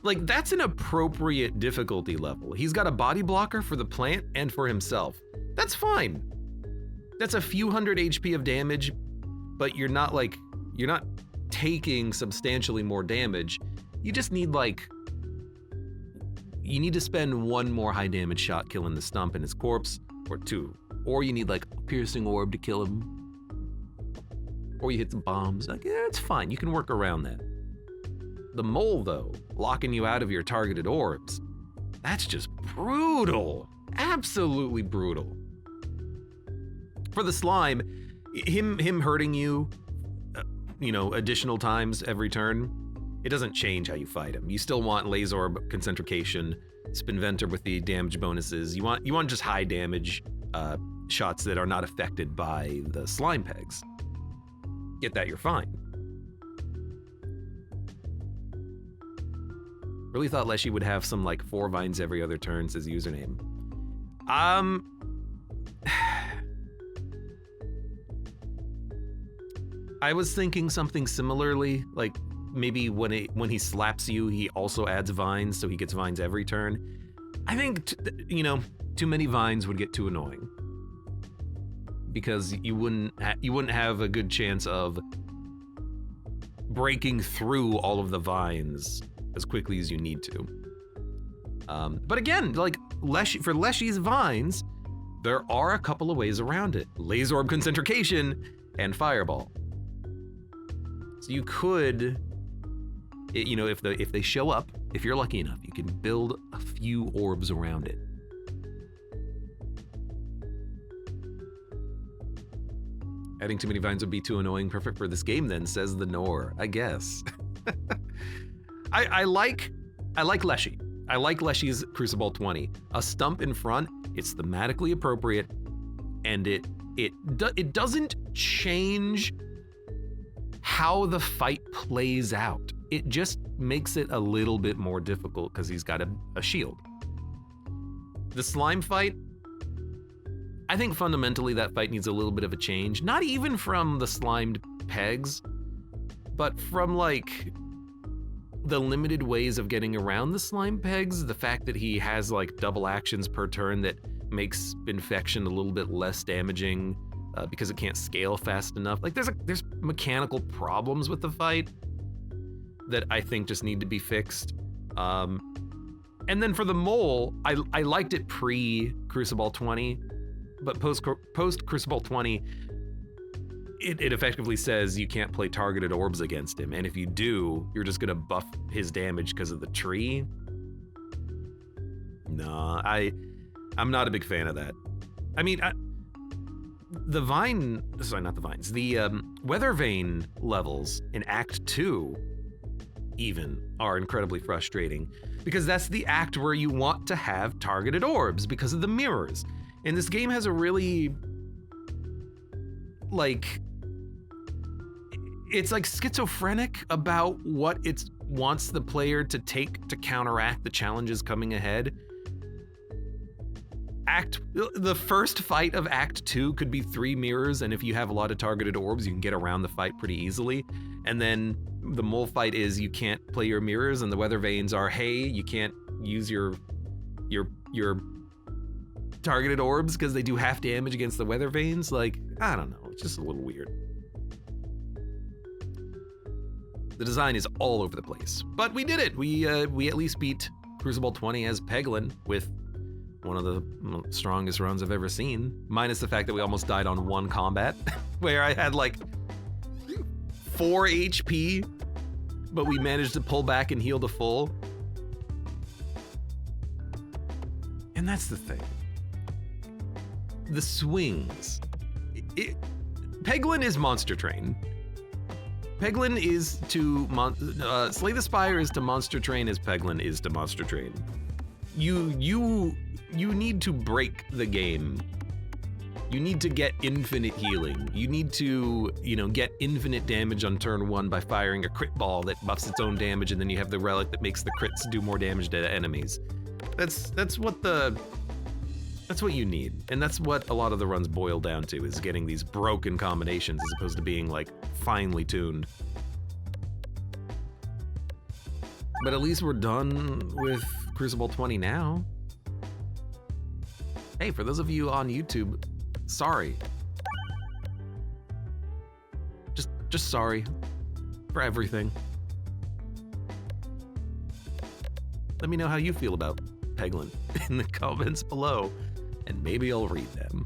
like, that's an appropriate difficulty level. He's got a body blocker for the plant and for himself. That's fine. That's a few hundred HP of damage, but you're not taking substantially more damage. You just need you need to spend 1 more high damage shot killing the stump and his corpse, or 2. Or you need like a piercing orb to kill him. Or you hit some bombs. Like, yeah, it's fine, you can work around that. The mole though, locking you out of your targeted orbs, that's just brutal. Absolutely brutal. For the slime, him hurting you, additional times every turn, it doesn't change how you fight him. You still want Laser Orb Concentrication, Spinventer with the damage bonuses. You want just high damage shots that are not affected by the slime pegs. Get that, you're fine. Really thought Leshy would have some like 4 vines every other turn as username. I was thinking something similarly, like maybe when he slaps you, he also adds vines, so he gets vines every turn. I think, too many vines would get too annoying because you wouldn't have a good chance of breaking through all of the vines as quickly as you need to. But again, like for Leshy's vines, there are a couple of ways around it: Laser Orb Concentrication and Fireball. So you could, if they show up, if you're lucky enough, you can build a few orbs around it. Adding too many vines would be too annoying. Perfect for this game then, says the Nor, I guess. I like Leshy. I like Leshy's Cruciball 20. A stump in front, it's thematically appropriate, and it doesn't change how the fight plays out. It just makes it a little bit more difficult because he's got a shield. The slime fight, I think fundamentally that fight needs a little bit of a change. Not even from the slimed pegs, but from like the limited ways of getting around the slime pegs. The fact that he has like double actions per turn that makes infection a little bit less damaging because it can't scale fast enough. Like there's mechanical problems with the fight that I think just need to be fixed. And then for the mole, I liked it pre-Cruciball 20, but post-Cruciball 20, it effectively says you can't play targeted orbs against him, and if you do, you're just gonna buff his damage because of the tree. Nah, I'm not a big fan of that. I mean, the Weather Vane levels in Act 2 even are incredibly frustrating because that's the act where you want to have targeted orbs because of the mirrors. And this game has a really, it's like schizophrenic about what it wants the player to take to counteract the challenges coming ahead. The first fight of Act 2 could be 3 mirrors, and if you have a lot of targeted orbs, you can get around the fight pretty easily. And then the mole fight is you can't play your mirrors, and the weather vanes are, hey, you can't use your targeted orbs because they do half damage against the weather vanes. Like, I don't know, it's just a little weird. The design is all over the place, but we did it. We at least beat Cruciball 20 as Peglin with one of the strongest runs I've ever seen. Minus the fact that we almost died on one combat, where I had like 4 HP, but we managed to pull back and heal to full. And that's the thing. The swings. Peglin is Monster Train. Peglin is to Slay the Spire is to Monster Train as Peglin is to Monster Train. You need to break the game. You need to get infinite healing. You need to, get infinite damage on turn 1 by firing a crit ball that buffs its own damage, and then you have the relic that makes the crits do more damage to enemies. That's what you need, and that's what a lot of the runs boil down to, is getting these broken combinations as opposed to being like finely tuned. But at least we're done with Cruciball 20 now. Hey, for those of you on YouTube, sorry. Just sorry for everything. Let me know how you feel about Peglin in the comments below, and maybe I'll read them.